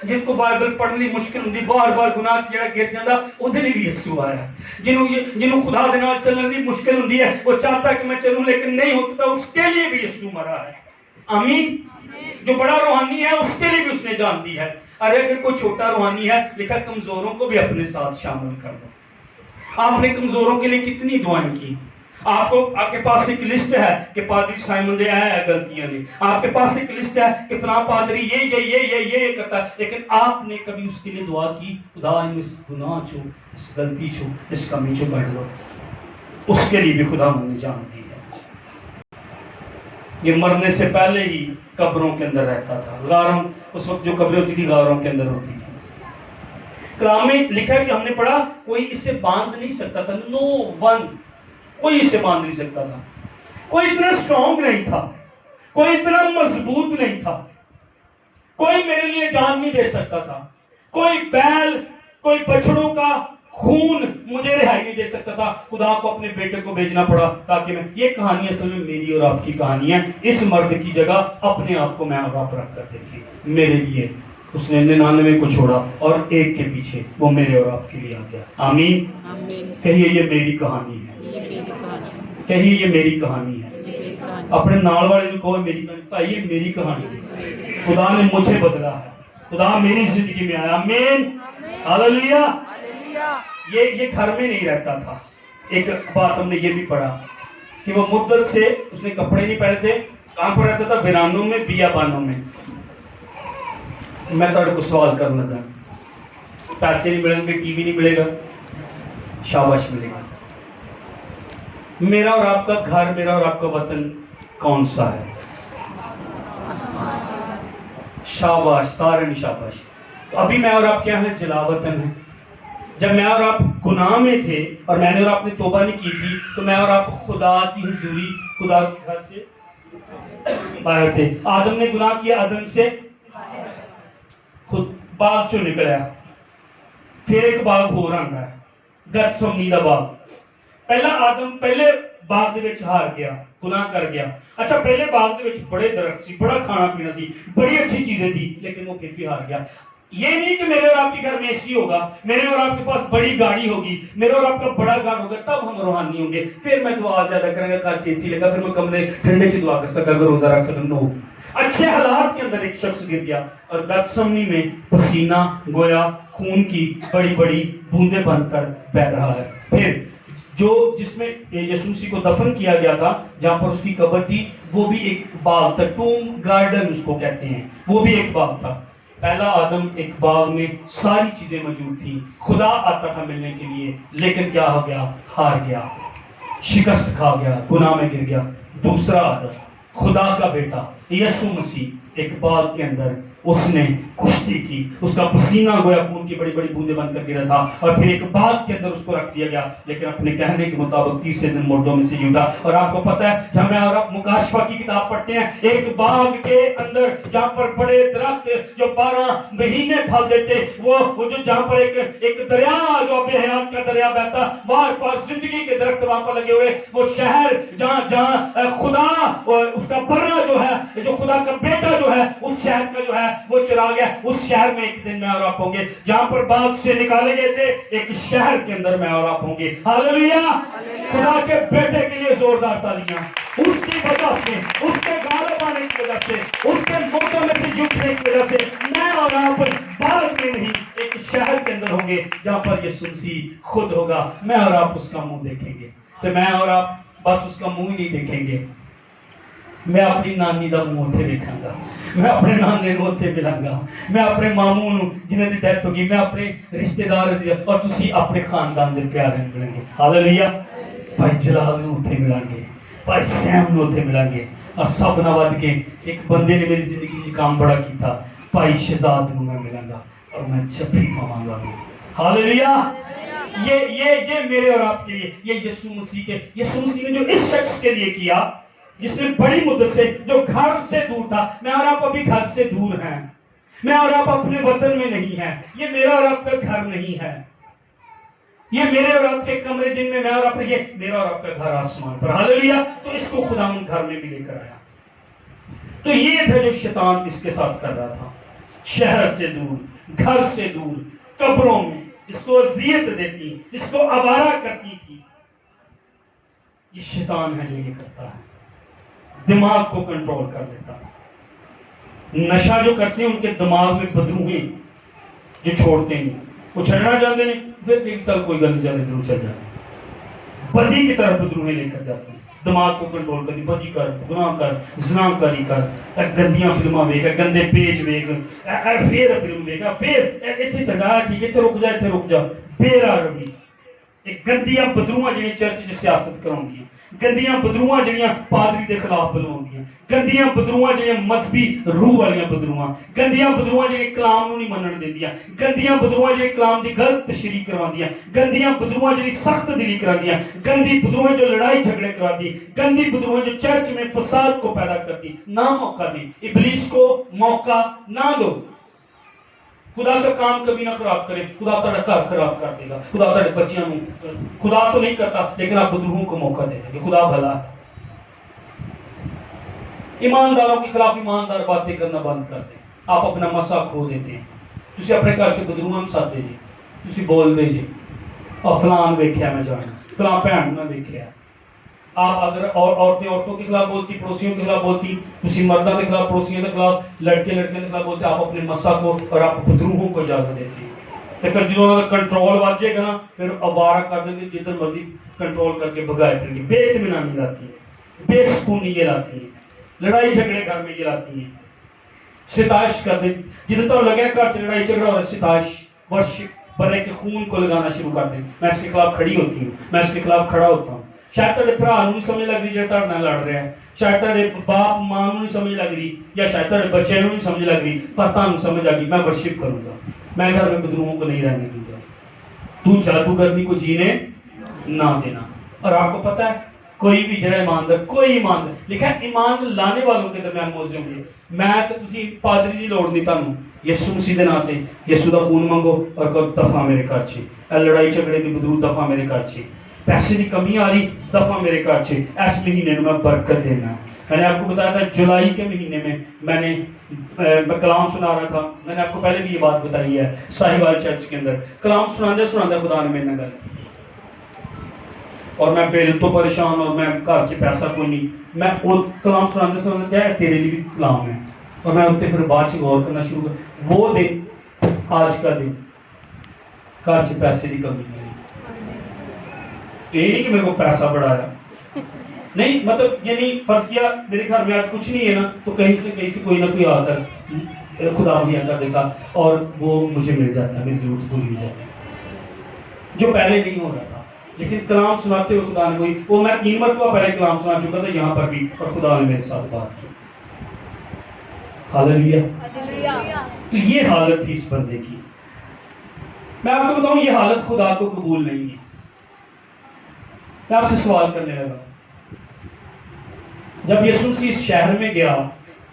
جن کو بائبل پڑھنی مشکل ہوندی، بار بار گناہ جڑا گر جاندا وہ لیے بھی یسوع آیا۔ جنہوں خدا دے نال چلن دی مشکل ہوندی ہے، وہ چاہتا کہ میں چلوں لیکن نہیں ہوتا، اس کے لیے بھی یسوع مرا ہے۔ آمین۔ جو بڑا روحانی ہے اس کے لیے بھی اس نے جان دی ہے۔ ارے اگر کوئی چھوٹا روحانی ہے، لکھا کمزوروں کو بھی اپنے ساتھ شامل کر دو۔ آپ نے کمزوروں کے لیے کتنی دعائیں کی؟ آپ کے پاس ایک لسٹ ہے کہ پادری سائمن دے آیا ہے غلطیاں نے، آپ کے پاس ایک لسٹ ہے کہ فلاں پادری یہ کرتا ہے، لیکن آپ نے کبھی اس کے لیے دعا کی خدا اس گناہ چھو، اس غلطی چھو، اس کمی چھو کر دو؟ اس کے لیے بھی خدا نے جان دی ہے۔ یہ مرنے سے پہلے ہی قبروں کے اندر رہتا تھا، غاروں، اس وقت جو قبریں ہوتی تھی غاروں کے اندر ہوتی تھی۔ کلام میں لکھا ہے کہ ہم نے پڑھا کوئی اسے باندھ نہیں سکتا تھا، نو ون، کوئی اسے باندھ نہیں سکتا تھا، کوئی اتنا سٹرونگ نہیں تھا، کوئی اتنا مضبوط نہیں تھا، کوئی میرے لیے جان نہیں دے سکتا تھا، کوئی بیل، کوئی بچڑوں کا خون مجھے رہائی نہیں دے سکتا تھا۔ خدا کو اپنے بیٹے کو بھیجنا پڑا تاکہ میں، یہ کہانی اصل میں میری اور آپ کی کہانی ہے۔ اس مرد کی جگہ اپنے آپ کو میں اور آپ رکھ کر دیکھیے، میرے لیے اس نے 99 کو چھوڑا اور ایک کے پیچھے وہ میرے اور آپ کے لیے آ گیا۔ آمین۔ کہیے یہ میری کہانی ہے، کہیے یہ میری کہانی ہے۔ اپنے نال والے کو کہو میری کہانی، بھائی یہ میری کہانی ہے، خدا نے مجھے بدلا ہے، خدا میری زندگی میں آیا۔ آمین، ہاللیلویا۔ یہ گھر میں نہیں رہتا تھا۔ ایک بات ہم نے یہ بھی پڑھا کہ وہ مدت سے اس نے کپڑے نہیں پہنے تھے، کہاں پر رہتا تھا؟ ویرانوں میں، بیابانوں میں۔ میں تھوڑے کو سوال کرنا لگا، پیسے نہیں ملیں گے، ٹی وی نہیں ملے گا، شاباش ملے گا۔ میرا اور آپ کا گھر، میرا اور آپ کا وطن کون سا ہے؟ شاباش، سارے میں شاباش۔ ابھی میں اور آپ کیا ہیں؟ جلا وطن ہیں۔ جب میں اور آپ گناہ میں تھے اور میں نے اور آپ نے توبہ نہیں کی تھی تو میں اور آپ خدا کی حضوری، خدا کے گھر سے باہر تھے۔ آدم نے گناہ کیا، آدم سے خود باغ چوں نکلیا، پھر ایک باغ ہو رہا ہے، گت سمنی دا باغ۔ پہلا آدم پہلے باغ دے وچ ہار گیا، گناہ کر گیا۔ اچھا پہلے باغ دے وچ بڑے درخت سی، بڑا کھانا پینا سی، بڑی اچھی چیزیں تھی، لیکن وہ پھر بھی ہار گیا۔ یہ نہیں کہ میرے اور آپ کے گھر میں اے سی ہوگا، میرے اور آپ کے پاس بڑی گاڑی ہوگی، میرے اور آپ کا بڑا گھر ہوگا تب ہم روحانی ہوں گے، پھر میں دعا زیادہ کریں گا، کل اے سی لگا، پھر میں کمرے ٹھنڈے سے دعا کر سکتا، اگر روزہ رکھ سکتا۔ نو، اچھے حالات کے اندر ایک شخص گر گیا اور گتسمنی میں پسینہ گویا خون کی بڑی بڑی بوندیں بن کر بہ رہا ہے۔ پھر جس میں یسوع مسیح کو دفن کیا گیا تھا، جہاں پر اس کی قبر تھی، وہ بھی ایک باغ تھا، ٹوم گارڈن اس کو کہتے ہیں، وہ بھی ایک باغ تھا۔ پہلا آدم ایک باغ میں ساری چیزیں موجود تھیں، خدا آتا تھا ملنے کے لیے، لیکن کیا ہو گیا؟ ہار گیا، شکست کھا گیا، گناہ میں گر گیا۔ دوسرا آدم، خدا کا بیٹا یسوع مسیح، ایک باغ کے اندر اس نے کشتی کی، اس کا پسینہ گویا خون کی بڑی بڑی بوندیں بن کر گرا تھا، اور پھر ایک باغ کے اندر اس کو رکھ دیا گیا، لیکن اپنے کہنے کے مطابق تیسرے دن مردوں میں سے جی اٹھا۔ اور آپ کو پتہ ہے جب میں اور آپ مکاشفہ کی کتاب پڑھتے ہیں، ایک باغ کے اندر جہاں پر بڑے درخت جو 12 مہینے پھل دیتے، وہ جو جہاں پر ایک دریا جو بے حیات کا دریا بہتا، وہاں پر زندگی کے درخت وہاں پر لگے ہوئے، وہ شہر جہاں خدا اس کا برا جو ہے، جو خدا کا بیٹا جو ہے، اس شہر کا جو ہے وہ چلا گیا۔ اس شہر میں ایک دن میں اور آپ ہوں گے، جہاں پر باغ سے نکالے گئے تھے، ایک شہر کے اندر میں اور آپ ہوں گے۔ ہاللیلویا۔ خدا کے بیٹے کے لیے زوردار تالیاں، اس کی وجہ سے، اس کے غالب آنے کی وجہ سے، اس کے موتوں میں سے اٹھنے کی وجہ سے میں اور آپ باغ میں نہیں، ایک شہر کے اندر ہوں گے، جہاں پر یسوع مسیح خود ہوگا، میں اور آپ اس کا منہ دیکھیں گے۔ تو میں اور آپ بس اس کا منہ ہی نہیں دیکھیں گے. میں اپنی نانی دا منہ اتنے دیکھاں گا, میں اپنے نانے کو اتنے ملاں گا, میں اپنے ماموں جنہیں دی ڈیتھ ہوگی, میں اپنے رشتے دار اور تسی اپنے خاندان دے پیارے ملیں گے. ہاللویا. بھائی جلال نو اتنے ملیں گے, بھائی سیم نو اتنے ملیں گے, اور سب نہ ود کے ایک بندے نے میری زندگی میں کام بڑا کیتا, بھائی شہزاد نو میں ملاں گا اور میں جفی پاواں گا. ہاللویا. یہ میرے اور آپ کے لیے, یہ یسوع مسیح نے جو اس شخص کے لیے کیا جس نے بڑی مدت سے, جو گھر سے دور تھا. میں اور آپ ابھی گھر سے دور ہیں, میں اور آپ اپنے وطن میں نہیں ہیں. یہ میرا اور آپ کا گھر نہیں ہے, یہ میرے اور آپ کے کمرے جن میں اور آپ, یہ میرا اور آپ کا گھر آسمان پر. ہاللویا. تو اس کو خدا ان گھر میں بھی لے کر آیا. تو یہ تھا جو شیطان اس کے ساتھ کر رہا تھا, شہر سے دور, گھر سے دور, قبروں میں اس کو اذیت دیتی, اس کو آوارہ کرتی تھی. یہ شیطان ہے جو یہ کرتا ہے, دماغ کو کنٹرول کر لیتا. نشہ جو کرتے ہیں ان کے دماغ میں بدروہیں جو چھوڑتے ہیں, وہ چھڑنا چاہتے ہیں, پھر ایک چل کوئی گل چلے ادھر چل جائے, بدی کی طرف بدروہیں لے کر جاتے ہیں. دماغ کو کنٹرول کرتی, بدی کر, گناہ کر, زنا کاری کر, گندیاں فلماں ویکھ, گندے پیج ویکھ, پھر فلم ویکھ, پھر اتنے چلا ٹھیک ہے, اتنے رک جا, بے روی. ایک گندیاں بدروہاں جڑیاں چرچ چ سیاست کراؤندیاں, گندیاں بدروہاں جڑیاں پادری دے خلاف بلواؤندیاں, گندیاں بدروہاں جڑیاں مذہبی روح والیاں بدروہاں, گندیاں بدروہاں جڑیاں کلام نو نہیں منن دیندیاں, گندیاں بدروہاں جڑیاں کلام دی غلط تشریح کرواندیاں, گندیاں بدروہاں جڑی سخت دلی کراندیاں, گندی بدروہاں جو لڑائی جھگڑے کراتی, گندی بدروہاں جو چرچ میں فساد کو پیدا کرتی. نہ موقع دی, ابلیس کو موقع نہ دو. خدا کا کام کبھی نہ خراب کرے, خدا تہاڈا گھر خراب کر دے گا, خدا تہاڈے بچیاں نو, خدا تو نہیں کرتا لیکن آپ بدروہوں کو موقع دے دیں گے. خدا بھلا ہے. ایمانداروں کے خلاف ایماندار باتیں کرنا بند کر دیں. آپ اپنا مسا کھو دیتے ہیں. تسی اپنے گھر سے بدروہاں ساتھ جی, تسی بول دے جی, اور فلان ویکھیا میں جانا, فلان بہن میں ویکھیا. آپ اگر عورتیں عورتوں کے خلاف بولتی, پڑوسیوں کے خلاف بولتی, تسی مردوں کے خلاف, پڑوسیوں کے خلاف, لڑکے لڑکیوں کے خلاف بولتے, آپ اپنے مسا کو اور آپ بدروہوں کو اجازت دیتے ہیں. تو پھر جنہوں کا کنٹرول بچ جائے گا نا, پھر آوارہ کر دیں گے, جدھر مرضی کنٹرول کر کے بھگائے پھریں گے. بے اطمینانی لاتی ہے, بے سکونی یہ لاتی ہے, لڑائی جھگڑے گھر میں یہ لاتی ہیں, ستائش کر دیں. جدھر تو لگے گھر سے لڑائی جھگڑا اور ستائش ورشپ بڑے کے خون کو لگانا شروع کر دیں. میں اس کے خلاف کھڑی ہوتی ہوں, میں اس کے خلاف کھڑا ہوتا ہوں. شاید تیرے بھرا نہیں سمجھ لگ رہی جو تیرے نال لڑ رہا ہے, شاید تیرے باپ ماں نہیں سمجھ لگ رہی, یا شاید تیرے بچے نہیں سمجھ لگ رہی, پر تانوں سمجھ آ گئی. میں ورشپ کروں گا, میں گھر میں بدروہوں کو نہیں رہنے دوں گا. تو جادوگرنی کو جینے نہ دینا. اور آپ کو پتہ ہے کوئی بھی جڑا ایماندار, کوئی ایماندار, لیکن ایمان لانے والوں کے درمیان موجود ہوں گے. میں تو تسی پادری دی لوڑ نہیں تانوں, یسوع مسیح دے نام تے یسوع دا خون منگو اور کہو دفعہ میرے گھر چ, اے لڑائی جھگڑے دی بدرو دفعہ میرے گھر چ, پیسے کی کمی آ رہی دفعہ میرے گھر سے, اس مہینے میں برکت دینا. میں نے آپ کو بتایا تھا جولائی کے مہینے میں نے کلام سنا رہا تھا, میں نے آپ کو پہلے بھی یہ بات بتائی ہے. ساہیوال چرچ کے اندر کلام سناندے خدا نے میرے نال گل کی, اور میں بل تو پریشان, اور میں گھر سے پیسہ کوئی نہیں. میں کلام سناندے کیا تیرے لیے بھی کلام ہے, اور میں اتنے پھر بعد سے غور کرنا شروع کر. وہ دن آج کا دن گھر سے پیسے کی کمی نہیں. یہ نہیں کہ میرے کو پیسہ بڑھایا, نہیں, مطلب یعنی فرض کیا میرے گھر میں آج کچھ نہیں ہے نا, تو کہیں سے کوئی نہ کوئی آ کر خدا بھی کر دیتا اور وہ مجھے مل جاتا ہے, میری ضرورت پوری ہو جاتی ہے, جو پہلے نہیں ہو رہا تھا. لیکن کلام سناتے ہوئے خدا نے کوئی, وہ میں 3 مرتبہ پہلے کلام سنا چکا تھا یہاں پر بھی, اور خدا نے میرے ساتھ بات کی. ہاللویا. تو یہ حالت تھی اس بندے کی. میں آپ کو بتاؤں یہ حالت خدا کو قبول نہیں ہے. میں آپ سے سوال کرنے لگا, جب یسوع مسیح اس شہر میں گیا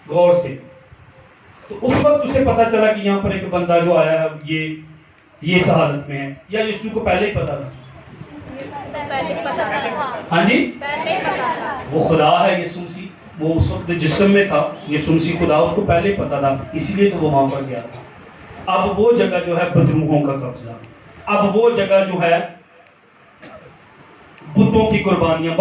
غور سے, تو اس وقت اسے پتا چلا کہ یہاں پر ایک بندہ جو آیا ہے یہ اس حالت میں ہے, یا یسوع کو پہلے ہی پتا تھا؟ ہاں جی, وہ خدا ہے یسوع مسیح, وہ اس وقت جسم میں تھا یسوع مسیح خدا, اس کو پہلے ہی پتا تھا, اسی لیے تو وہ وہاں پر گیا تھا. اب وہ جگہ جو ہے بدروہوں کا قبضہ, اب وہ جگہ جو ہے بتوں کی قربانیاں,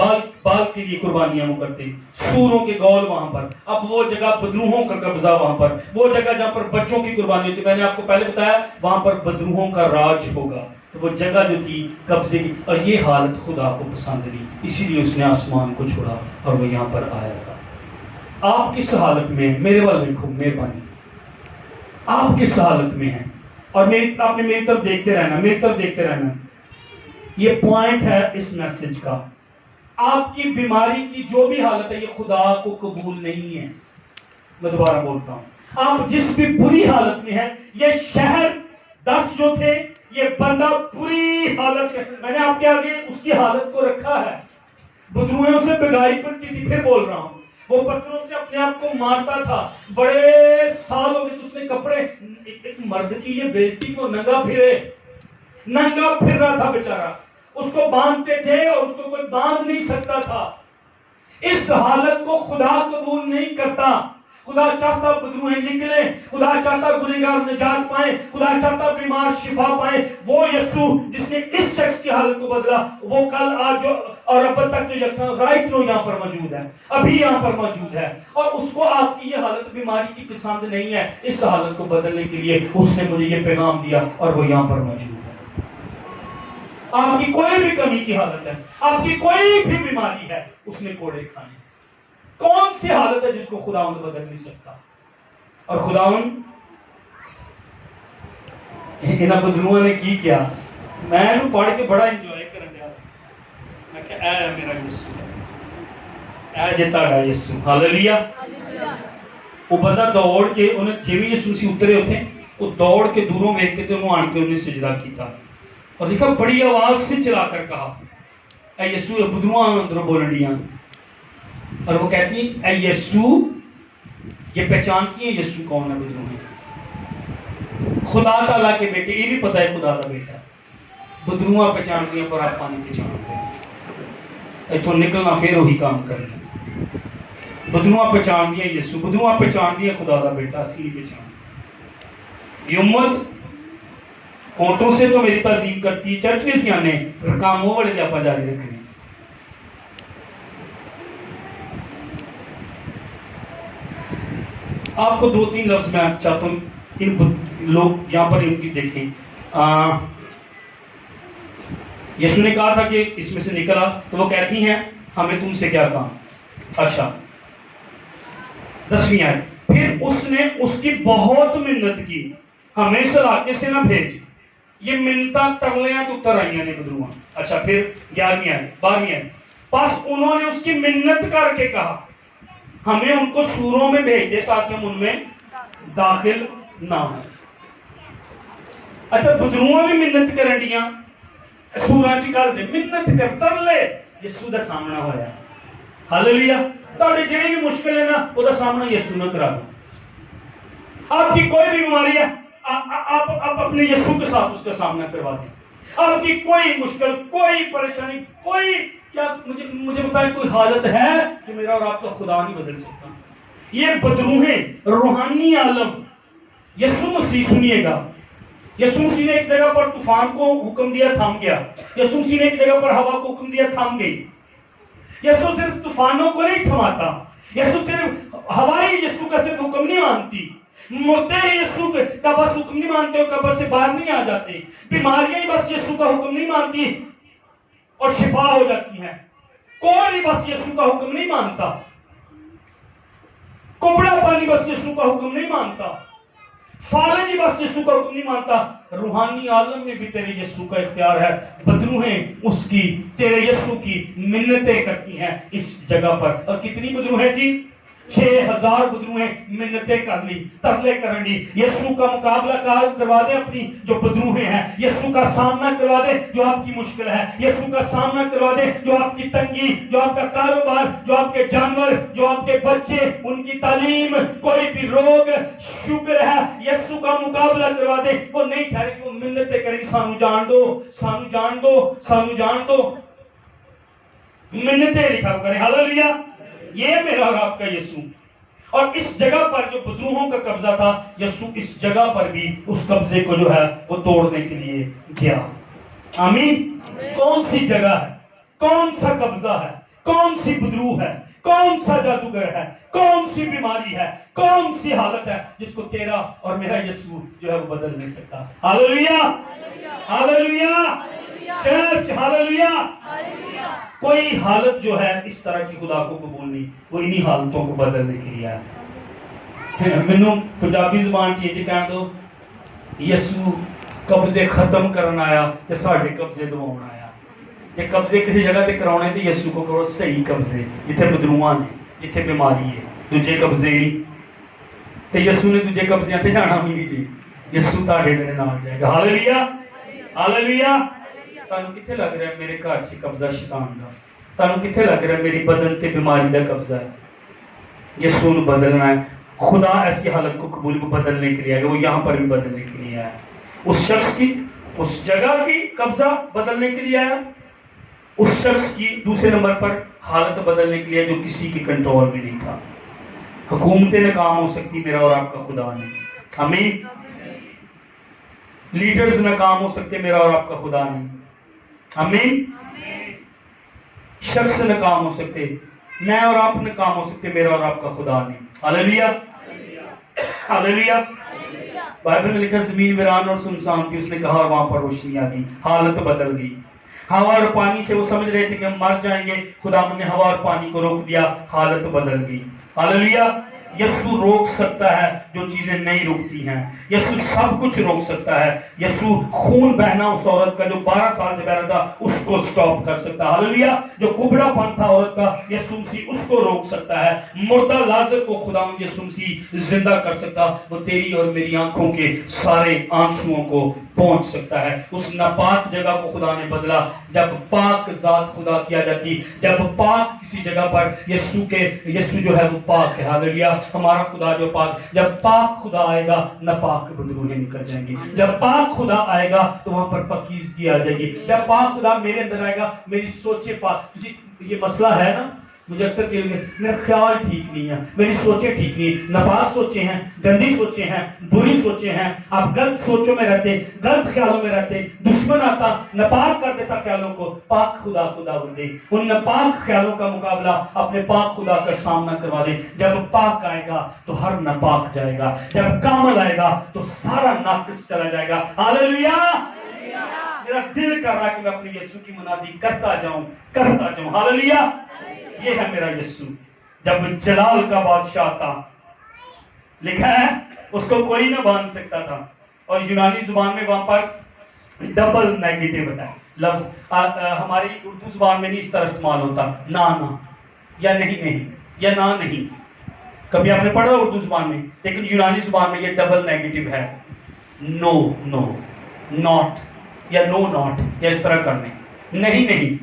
بال کے لیے قربانیاں وہ کرتے, سوروں کے گول وہاں پر. اب وہ جگہ بدروہوں کا قبضہ وہاں پر, وہ جگہ جہاں پر بچوں کی قربانی ہوتی. میں نے آپ کو پہلے بتایا وہاں پر بدروہوں کا راج ہوگا. تو وہ جگہ جو تھی قبضے کی، اور یہ حالت خدا کو پسند نہیں، اسی لیے اس نے آسمان کو چھوڑا اور وہ یہاں پر آیا تھا۔ آپ کس حالت میں ہیں؟ میرے والے کو مہربانی، آپ کس حالت میں ہیں؟ اور آپ نے میری طرف دیکھتے رہنا، میری طرف دیکھتے رہنا۔ یہ پوائنٹ ہے اس میسج کا، آپ کی بیماری کی جو بھی حالت ہے یہ خدا کو قبول نہیں ہے۔ میں دوبارہ بولتا ہوں، آپ جس بھی بری حالت میں ہیں، یہ شہر 10 جو تھے، یہ بندہ بری حالت ہے، میں نے آپ کے آگے اس کی حالت کو رکھا ہے۔ بدروہوں سے بگائی پڑتی تھی، پھر بول رہا ہوں، وہ پتھروں سے اپنے آپ کو مارتا تھا، بڑے سال ہو گئے، اس نے کپڑے، ایک مرد کی یہ بےزتی کو ننگا پھر رہا تھا بیچارہ، اس کو باندھتے تھے اور اس کو کوئی باندھ نہیں سکتا تھا۔ اس حالت کو خدا قبول نہیں کرتا۔ خدا چاہتا بدروہیں نکلیں، خدا چاہتا گنہگار نجات پائیں، خدا چاہتا بیمار شفا پائیں۔ وہ یسوع جس نے اس شخص کی حالت کو بدلا، وہ کل آج اور اب تک جو یکساں رائٹ نو یہاں پر موجود ہے، ابھی یہاں پر موجود ہے، اور اس کو آپ کی یہ حالت بیماری کی پسند نہیں ہے۔ اس حالت کو بدلنے کے لیے اس نے مجھے یہ پیغام دیا اور وہ یہاں پر موجود ہے۔ آپ کی کوئی بھی کمی کی حالت ہے، آپ کی کوئی بھی بیماری ہے، اس نے کوڑے کھائے۔ کون سی حالت ہے جس کو خداوند بدل نہیں سکتا؟ اور خداوند انہاں بدروہاں نے کی کیا؟ میں پڑھ کے بڑا انجوائے کرن دیا، میں کہ اے میرا یسوع، اے جے تہاڈا یسوع، ہاللویہ۔ وہ بندہ دوڑ کے انہیں جویں یسوع سی اترے ہوتے، وہ دوڑ کے دوروں ویکھ کے تے انہوں آن کے انہیں سجدہ کیتا، اور دیکھا بڑی آواز سے چلا کر کہا اے یسوع۔ بدروہاں اندروں بولن ڈیاں، اور وہ کہتی ہیں اے یسوع، یہ پہچانتی ہیں یسوع کون ہے؟ بدروہیں خدا تعالیٰ کے بیٹے، یہ بھی پتہ ہے خدا کا بیٹا۔ بدروہاں پہچانتی ہیں پر آپ پانی پہچانتے ہیں، ایتھوں نکلنا پھر وہی کام کرنا۔ بدروہاں پہچانتی ہیں یسوع، بدروہاں پہچانتی ہیں خدا کا بیٹا، اسی نہیں پہچانتی۔ یہ امت ہونٹوں سے تو میری تعظیم کرتی ہے، چرچ میں سی آنے، پھر کاموں والے بھی آپ جاری رکھیں۔ آپ کو 2-3 لفظ میں چاہتا ہوں، ان لوگ یہاں پر ان کی دیکھیں۔ یسوع نے کہا تھا کہ اس میں سے نکلا، تو وہ کہتی ہیں ہمیں تم سے کیا کام؟ اچھا 10ویں آیت، پھر اس نے اس کی بہت منت کی، ہمیں اس علاقے سے نہ بھیج۔ یہ منتاں ترلیاں تو اتر آئیاں نے بدروہاں۔ اچھا پھر 11ویں آیت، 12ویں آیت، پس انہوں نے اس کی منت کر کے کہا ہمیں ان کو سوروں میں بھیج دے تاکہ ہم ان میں داخل نہ ہوں۔ اچھا بدروہاں بھی منت کرن ڈیاں، سوراں چ کر دے منت کر ترلے یسوع دا سامنا ہویا۔ ہاللویہ۔ تہاڈی جڑی بھی مشکل ہے نا، او دا سامنا یسوع نہ کرا دو۔ آپ کی کوئی بھی بیماری ہے، آپ اپنے یسوع کے ساتھ اس کا سامنا کروا دیں۔ آپ کی کوئی مشکل، کوئی پریشانی، کوئی کیا مجھے بتائیں کوئی حالت ہے جو میرا اور آپ کا خدا نہیں بدل سکتا؟ یہ بدروہیں روحانی عالم، یسوع مسیح سنیے گا، یسوع مسیح نے ایک جگہ پر طوفان کو حکم دیا، تھم گیا۔ یسوع مسیح نے ایک جگہ پر ہوا کو حکم دیا، تھم گئی۔ یسوع صرف طوفانوں کو نہیں تھماتا، یسوع صرف ہوائیں یسوع کا صرف حکم نہیں مانتی، مردے یسوع کا بس حکم نہیں مانتے اور قبر سے باہر نہیں آ جاتے، بیماریاں ہی بس یسوع کا حکم نہیں مانتی اور شفا ہو جاتی ہیں۔ کوئی بھی بس یسوع کا حکم نہیں مانتا، کبڑا پانی بس یسوع کا حکم نہیں مانتا، فالج ہی بس یسوع کا حکم نہیں مانتا۔ روحانی عالم میں بھی تیرے یسوع کا اختیار ہے۔ بدروہیں اس کی، تیرے یسوع کی منتیں کرتی ہیں اس جگہ پر۔ اور کتنی بدروہیں جی؟ 6000 بدروہیں منتیں کر لی، ترلے کرن لی۔ یسوع کا مقابلہ کروا دے اپنی جو بدروہیں ہیں، یسوع کا سامنا کروا دے جو آپ کی مشکل ہے، یسوع کا سامنا کروا دے جو آپ کی تنگی، جو آپ کا کاروبار، جو آپ کے جانور، جو آپ کے بچے، ان کی تعلیم، کوئی بھی روگ، شوگر ہے، یسوع کا مقابلہ کروا دے۔ وہ نہیں ٹھہرے کہ وہ منتیں کریں سانو جان دو، سانو جان دو، سانو جان دو، منتیں لکھا کریں۔ ہاللویہ۔ یہ میرا اور آپ کا یسوع، اور اس جگہ پر جو بدروہوں کا قبضہ تھا، یسوع اس جگہ پر بھی اس قبضے کو جو ہے وہ توڑنے کے لیے گیا۔ آمین۔ کون سی جگہ ہے، کون سا قبضہ ہے، کون سی بدروہ ہے، کون سا جادوگر ہے, کون سی بیماری ہے, کون سی حالت ہے جس کو تیرا اور میرا یسوع جو ہے وہ بدل نہیں سکتا. Hallelujah hallelujah church hallelujah. کوئی حالت جو ہے اس طرح کی خدا کو قبول نہیں, وہ انہی حالتوں کو بدلنے کے لیے ہے. مینوں پنجابی زبان چ یہ کہہ دو یسوع قبضے ختم کرنا آیا تے ساڈے قبضے دواؤن آیا. جے قبضے کسی جگہ تے کرانے تے یسوع کو کرو صحیح قبضے, جتھے بدلواں نے, جتھے بیماری ہے, دوجے قبضے نہیں. تے یسوع نے دوجے قبضیاں تے جانا بھی نہیں جی, یسوع تہاڈے میرے نال جائے گا. Hallelujah hallelujah. تانوں کتھے لگ رہا ہے میرے گھر چ قبضہ شیطان دا؟ تانوں کتھے لگ رہا ہے میری بدن تے بیماری دا قبضہ ہے؟ یسوع نو بدلنا ہے. خدا ایسی حالت کو قبول کو بدلنے کے لیے ہے, وہ یہاں پر بھی بدلنے کے لیے ہے. اس شخص کی, اس جگہ کی قبضہ بدلنے کے لیے ہے, اس شخص کی دوسرے نمبر پر حالت بدلنے کے لیے جو کسی کی کنٹرول میں نہیں تھا. حکومتیں ناکام ہو سکتی, میرا اور آپ کا خدا نہیں. آمین. لیڈرز ناکام ہو سکتے, میرا اور آپ کا خدا نہیں. آمین. شخص ناکام ہو سکتے, میں اور آپ ناکام ہو سکتے, میرا اور آپ کا خدا نہیں. Hallelujah hallelujah. بائبل میں لکھا زمین ویران اور سنسان تھی, اس نے کہا اور وہاں پر روشنی آ گئی. حالت بدل گئی. ہوا اور پانی سے وہ سمجھ رہے تھے کہ ہم مر جائیں گے, خدا نے ہوا اور پانی کو روک دیا, حالت بدل گئی. ہاللویا. یسوع روک سکتا ہے جو چیزیں نہیں رکتی ہیں. یسوع سب کچھ روک سکتا ہے. یسوع خون بہنا اس عورت کا جو 12 سال سے بہ رہا تھا اس کو سٹاپ کر سکتا ہے. ہاللویا. جو کبڑا پن تھا عورت کا, یسوع مسیح اس کو روک سکتا ہے. مردہ لازر کو خدا یسوع مسیح زندہ کر سکتا. وہ تیری اور میری آنکھوں کے سارے آنسوؤں کو پہنچ سکتا ہے. اس ناپاک جگہ کو خدا نے بدلا. جب پاک ذات خدا کیا جاتی, جب پاک کسی جگہ پر یسوع جو ہے وہ پاک ہے. ہاللویا. ہمارا خدا جو پاک, جب پاک خدا آئے گا ناپاک بدبوئیں نکل جائیں گی. جب پاک خدا آئے گا تو وہاں پر پاکیزگی آ جائے گی. جب پاک خدا میرے اندر آئے گا, میری سوچیں پاک. یہ مسئلہ ہے نا, مجھے اکثر کہتے ہیں میرا خیال ٹھیک نہیں ہے, میری سوچیں ٹھیک نہیں, ناپاک سوچیں ہیں, گندی سوچیں ہیں, بری سوچیں ہیں. آپ غلط سوچوں میں رہتے, غلط خیالوں میں رہتے. دشمن آتا ناپاک کر دیتا خیالوں کو. پاک خدا بندے ان ناپاک خیالوں کا مقابلہ اپنے پاک خدا کا سامنا کروا دے. جب پاک آئے گا تو ہر ناپاک جائے گا. جب کامل آئے گا تو سارا ناقص چلا جائے گا. ہاللویا. میرا دل کر رہا ہے کہ میں اپنے یسوع کی منادی کرتا جاؤں. ہاللویا. یہ ہے میرا یسوع. جب جلال کا بادشاہ تھا, لکھا ہے اس کو کوئی نہ باندھ سکتا تھا. اور یونانی زبان میں وہاں پر ڈبل نیگیٹو ہے لفظ. ہماری اردو زبان میں نہیں اس طرح استعمال ہوتا, نہ یا نہیں یا نہ نہیں. کبھی آپ نے پڑھا اردو زبان میں, لیکن یونانی زبان میں یہ ڈبل نیگیٹو ہے. نو ناٹ یا نو ناٹ, یا اس طرح کرنے. نہیں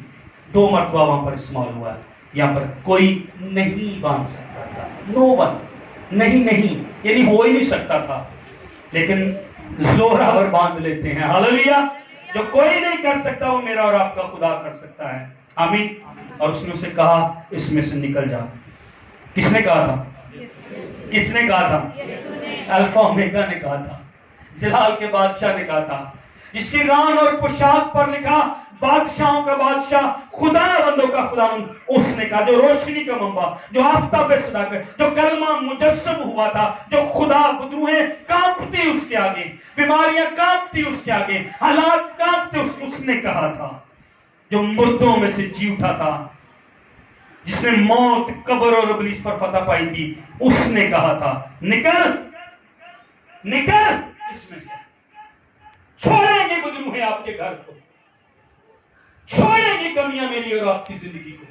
2 مرتبہ وہاں پر استعمال ہوا ہے. یہاں پر کوئی نہیں باندھ سکتا تھا. نو ون, نہیں یعنی ہو ہی نہیں سکتا تھا, لیکن زوراور باندھ لیتے ہیں. ہاللویا. جو کوئی نہیں کر سکتا وہ میرا اور آپ کا خدا کر سکتا ہے. آمین. اور اس نے اسے کہا اس میں سے نکل جا. کس نے کہا تھا؟ کس نے کہا تھا؟ الفا اومیگا نے کہا تھا. جلال کے بادشاہ نے کہا تھا, جس کی ران اور پوشاک پر لکھا بادشاہوں کا بادشاہ, خدا بندوں کا خدا. اس نے کہا جو روشنی کا منبع, جو آفتاب صداقت, جو کلمہ مجسم ہوا تھا, جو خدا, بدروہیں کانپتی اس کے آگے, بیماریاں کانپتی اس کے آگے, حالات کانپتے. اس نے کہا تھا جو مردوں میں سے جی اٹھا تھا, جس نے موت, قبر اور ابلیس پر فتح پائی تھی, اس نے کہا تھا نکل اس میں سے. چھوڑیں گے بدروہیں آپ کے گھر کو, چھوڑیں گی کمیاں میری اور آپ کی زندگی کو,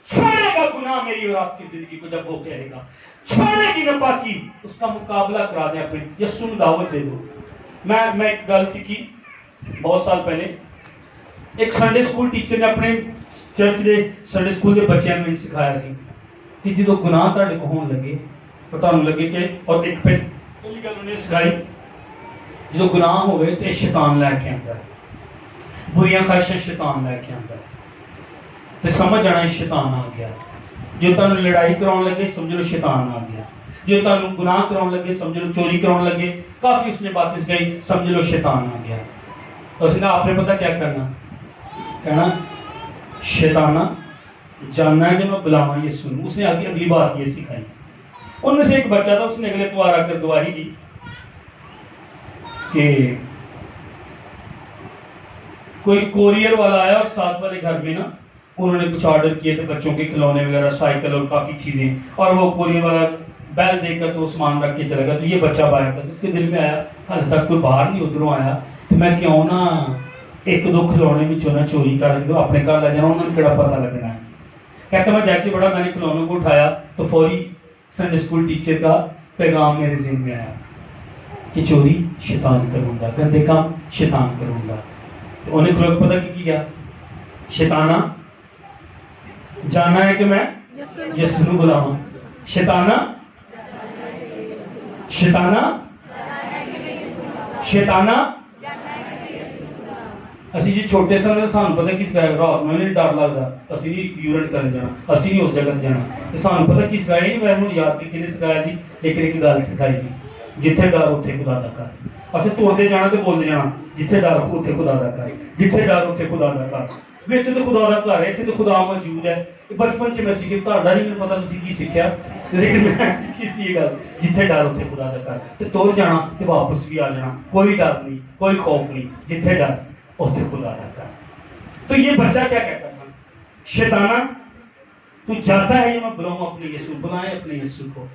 چھوڑے گا گناہ میری اور آپ کی زندگی کو. جب وہ کہے گا چھوڑے گی ناپاکی, اس کا مقابلہ کرا دیں اپنے. یسوع دعوت دے دو. میں ایک گل سیکھی بہت سال پہلے. ایک سنڈے سکول ٹیچر نے اپنے چرچ دے سنڈے سکول کے بچیاں میں سکھایا سی کہ جدو گناہ تہاڈے کو ہون لگے, پتہ نہیں لگے کہ, اور ایک پھر پہلی گل انہیں سکھائی, جدو گناہ ہوئے تو شیطان لے کے آندا ہے, بریاں خواہشاں شیطان لے کے آندا ہے, تو سمجھ آنا شیطان آ گیا. جو تانوں لڑائی کراؤن لگے سمجھ لو شیطان آ گیا. جو تانوں گناہ کراؤن لگے سمجھ لو, چوری کراؤن لگے, کافی اس نے باتیں کہی, سمجھ لو شیطان آ گیا. اس نے آپ نے پتہ کیا کرنا, کہنا شیطانہ جاننا ہے کہ میں بلاواں یسوع نوں. اس نے آگے اگلی بات یہ سکھائی. ان میں سے ایک بچہ تھا, اس نے اگلے اتوار آ کر گواہی دی کہ کوئی کوریئر والا آیا اور ساتھ والے گھر میں نا انہوں نے کچھ آرڈر کیے تھے, بچوں کے کھلونے وغیرہ, سائیکل اور کافی چیزیں, اور وہ کوریئر والا بیل دیکھ کر تو سامان رکھ کے چلا گیا. تو یہ بچہ باہر تھا, اس کے دل میں آیا حال تک کوئی باہر نہیں ادھروں آیا تو میں کیوں نہ ایک دو کھلونے میں چونا چوری کر دو, اپنے گھر لے جانا, انہوں نے کیڑا پتہ لگنا ہے. کہتا میں جیسے بڑا میں نے کھلونوں کو اٹھایا تو فوری سنڈے اسکول ٹیچر کا پیغام میرے ذہن میں آیا کہ چوری شیطان کروں گا, گندے کام شیطان کروں گا. تو انہیں کھلو پتہ کی کیا, شیطانہ جاننا ہے کہ میں یسوع نوں بلاواں. شیطانہ شیطانہ شیطانہ اسی جی چھوٹے سن سانو پتہ کس گئے رات میں نہیں ڈر لگتا, اسی نہیں یورٹ کرن جانا, اسی نہیں اس جگہ جانا. تو سانو پتہ کس گئے نہیں, میں یاد بھی کنے سکھایا جی, لیکن ایک گل سکھائی جی, جتھے ڈر اتنے خدا دا گھر. اچھا توڑتے جانا تو بولتے جانا, جتھے ڈر اتنے خدا دا گھر, جتھے ڈر اتنے خدا دا گھر. وچ تو خدا دا گھر ہے, اتنے تو خدا موجود ہے. بچپن سے میں سیکھی, تہاڈا نہیں مجھے پتا تسی کی سیکھیا, لیکن میں سیکھی سی یہ گل, جتھے ڈر اتنے خدا دا گھر. تے توڑ جانا تے واپس بھی آ جانا, کوئی ڈر نہیں, کوئی خوف نہیں, جتھے ڈر اتنے خدا دا گھر. تو یہ بچہ کیا کہتا تھا, شیطانہ تو جاتا ہے یہ میں بلاؤں اپنے یسوع, بلائیں اپنے یسوع کو,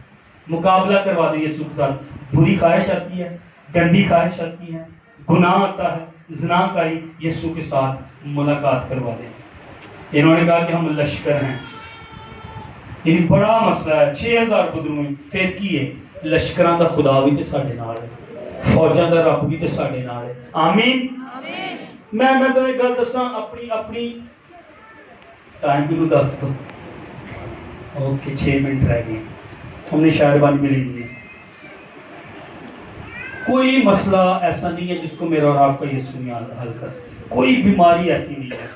مقابلہ کروا دیں یسوع کے ساتھ. بری خواہش آتی ہے, گندی خواہش آتی ہے, گناہ آتا ہے, زنا کاری, یسوع کے ساتھ ملاقات کروا دیں. انہوں نے کہا کہ ہم لشکر ہیں, یہ بڑا مسئلہ ہے, 6000 بدرو ہیں, پھر کی ہے, لشکراں دا خدا بھی تے ساڈے نال ہے, فوجاں دا رب بھی تے ساڈے نال ہے. آمین. میں تو ایک گل دساں, اپنی ٹائم بھی دس دو, اوکے 6 منٹ رہ گئے, ہم نے شاید 1 منٹ دی. کوئی مسئلہ ایسا نہیں ہے جس کو میرا اور آپ کا یسوع نہیں حل کر سکتا, کوئی بیماری ایسی نہیں ہے.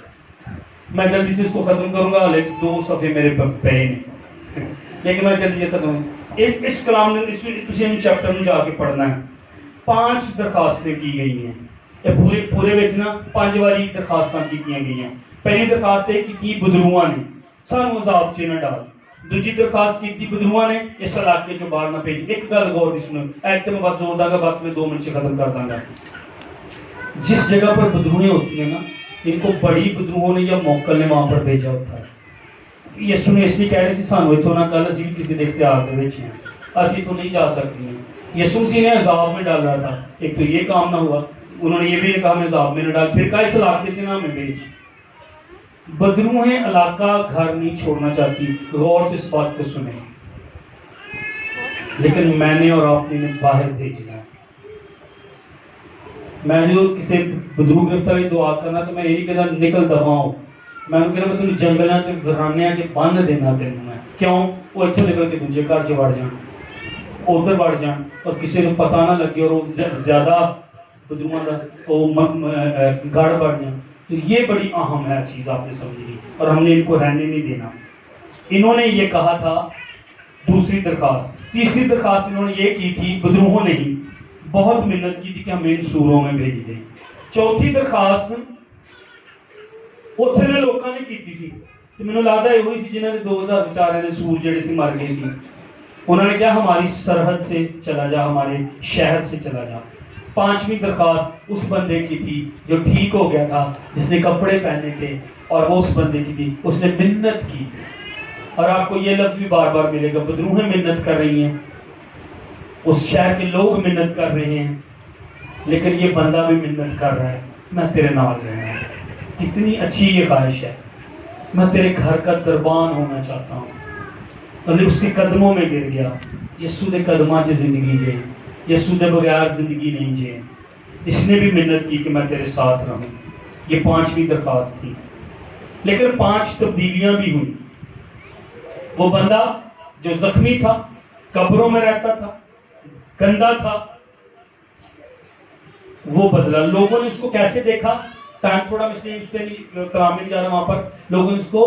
میں جلدی سے اس کو ختم کروں گا, لیکن 2 صفحے میرے پہ نہیں, لیکن میں جلدی سے ختم. اس کلام نے تسی چیپٹر میں جا کے پڑھنا ہے. 5 درخواستیں کی گئی ہیں, پورے وچ نا 5 باری درخواستاں کی گئی ہیں. پہلی درخواست ہے کہ بدروواں نے سانو عذاب چ نہ ڈال. دوسری درخواست کی تھی بدروواں نے اس علاقے چوں باہر نہ بھیج. ایک گل غور دی سنو, ایک میں بس زور داں گا, بات میں 2 منٹ سے ختم کر داں گا. جس جگہ پر بدروہیں ہوتی ہیں نا, ان کو بڑی بدروہوں نے یا موکل نے وہاں پر بھیجا ہوتا ہے. یسوع نے اس لیے کہہ رہے تھے سانو اتوں نہ کل, اسی بھی کسی اختیار دے وچ ہیں, اسی تو نہیں جا سکتے ہیں. یسوع مسیح نے عذاب میں ڈال رہا تھا, ایک تو یہ کام نہ ہوا, انہوں نے یہ بھی کہا ہمیں عذاب میں نہ ڈال, پھر کہا اس علاقے سے نہ ہمیں بھیج. بدروہیں علاقہ گھر نہیں چھوڑنا چاہتی, غور سے اس بات کو سنیں, لیکن میں نے اور آپ نے باہر بھیجنا ہے. میں جو کسی بدرو گرفتاری دعا کرنا تو میں یہ نہیں کہنا نکل دفاع, میں نے کہنا تم جنگلاں تے گھرانے چ بند دینا تینوں میں. کیوں؟ وہ اتوں نکل کے دوسرے گھر چ وڑ جان, ادھر وڑ جان, اور کسی کو پتہ نہ لگے اور وہ زیادہ بدروؤں کا گڑ بڑھ جان. تو یہ بڑی اہم ہے چیز, آپ نے سمجھی, اور ہم نے ان کو رہنے نہیں دینا. انہوں نے یہ کہا تھا دوسری درخواست. تیسری درخواست انہوں نے یہ کی تھی, بدروہوں نے ہی بہت محنت کی تھی کہ ہمیں ان سوروں میں بھیج دیں. چوتھی درخواست اتنے نے لوگوں نے کی تھی, تو مجھے لگتا ہے وہی سی جنہوں نے 2000 بیچارے نے سور جڑے سی مر گئے سی. انہوں نے کیا ہماری سرحد سے چلا جا, ہمارے شہر سے چلا جا. پانچویں درخواست اس بندے کی تھی جو ٹھیک ہو گیا تھا, جس نے کپڑے پہنے تھے, اور وہ اس بندے کی تھی, اس نے منت کی. اور آپ کو یہ لفظ بھی بار بار ملے گا, بدروہیں منت کر رہی ہیں, اس شہر کے لوگ منت کر رہے ہیں, لیکن یہ بندہ بھی منت کر رہا ہے, میں تیرے نال رہنا ہے. کتنی اچھی یہ خواہش ہے, میں تیرے گھر کا دربان ہونا چاہتا ہوں. مطلب اس کے قدموں میں گر گیا. یسوع دے قدماں چ زندگی جے, یسوع دے بغیر زندگی نہیں جے. اس نے بھی منت کی کہ میں تیرے ساتھ رہوں. یہ پانچویں درخواست تھی, لیکن 5 تبدیلیاں بھی ہوئی. وہ بندہ جو زخمی تھا, قبروں میں رہتا تھا, گندا تھا, وہ بدلا. لوگوں نے اس کو کیسے دیکھا, ٹائم تھوڑا اس لیے اس پہ کلام میں جا رہا, وہاں پر لوگوں نے اس کو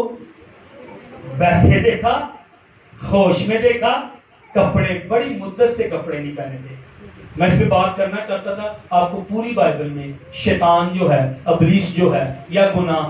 بیٹھے دیکھا, ہوش میں دیکھا, کپڑے بڑی مدت سے کپڑے نہیں پہنے تھے. میں اس پہ بات کرنا چاہتا تھا. آپ کو پوری بائبل میں شیطان جو ہے, ابلیس جو ہے, یا گناہ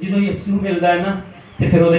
ਜਦੋਂ ਯਿਸੂ ਮਿਲਦਾ ਹੈ ਨਾ ਤੇ ਫਿਰ ਉਹਦੇ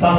10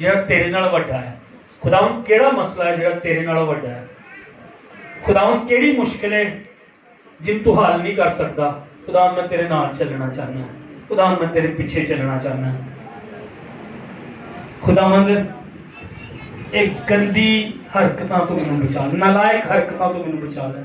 ਜਿਹੜਾ ਤੇਰੇ ਨਾਲ ਵੱਡਾ ਹੈ। ਖੁਦਾਵੰਦ ਕਿਹੜਾ ਮਸਲਾ ਹੈ ਜਿਹੜਾ ਤੇਰੇ ਨਾਲ ਵੱਡਾ ਹੈ? ਖੁਦਾਵੰਦ ਕਿਹੜੀ ਮੁਸ਼ਕਿਲ ਹੈ ਜਿਨ ਤੂੰ ਹੱਲ ਨਹੀਂ ਕਰ ਸਕਦਾ? ਖੁਦਾਵੰਦ ਮੈਂ ਤੇਰੇ ਨਾਲ ਚੱਲਣਾ ਚਾਹੁੰਦਾ, ਖੁਦਾਵੰਦ ਮੈਂ ਤੇਰੇ ਪਿੱਛੇ ਚੱਲਣਾ ਚਾਹੁੰਦਾ। ਖੁਦਾਵੰਦ ਇੱਕ ਗੰਦੀ ਹਰਕਤਾਂ ਤੋਂ ਮੈਨੂੰ ਬਚਾ, ਨਾਲਾਇਕ ਹਰਕਤਾਂ ਤੋਂ ਮੈਨੂੰ ਬਚਾ ਲੈ,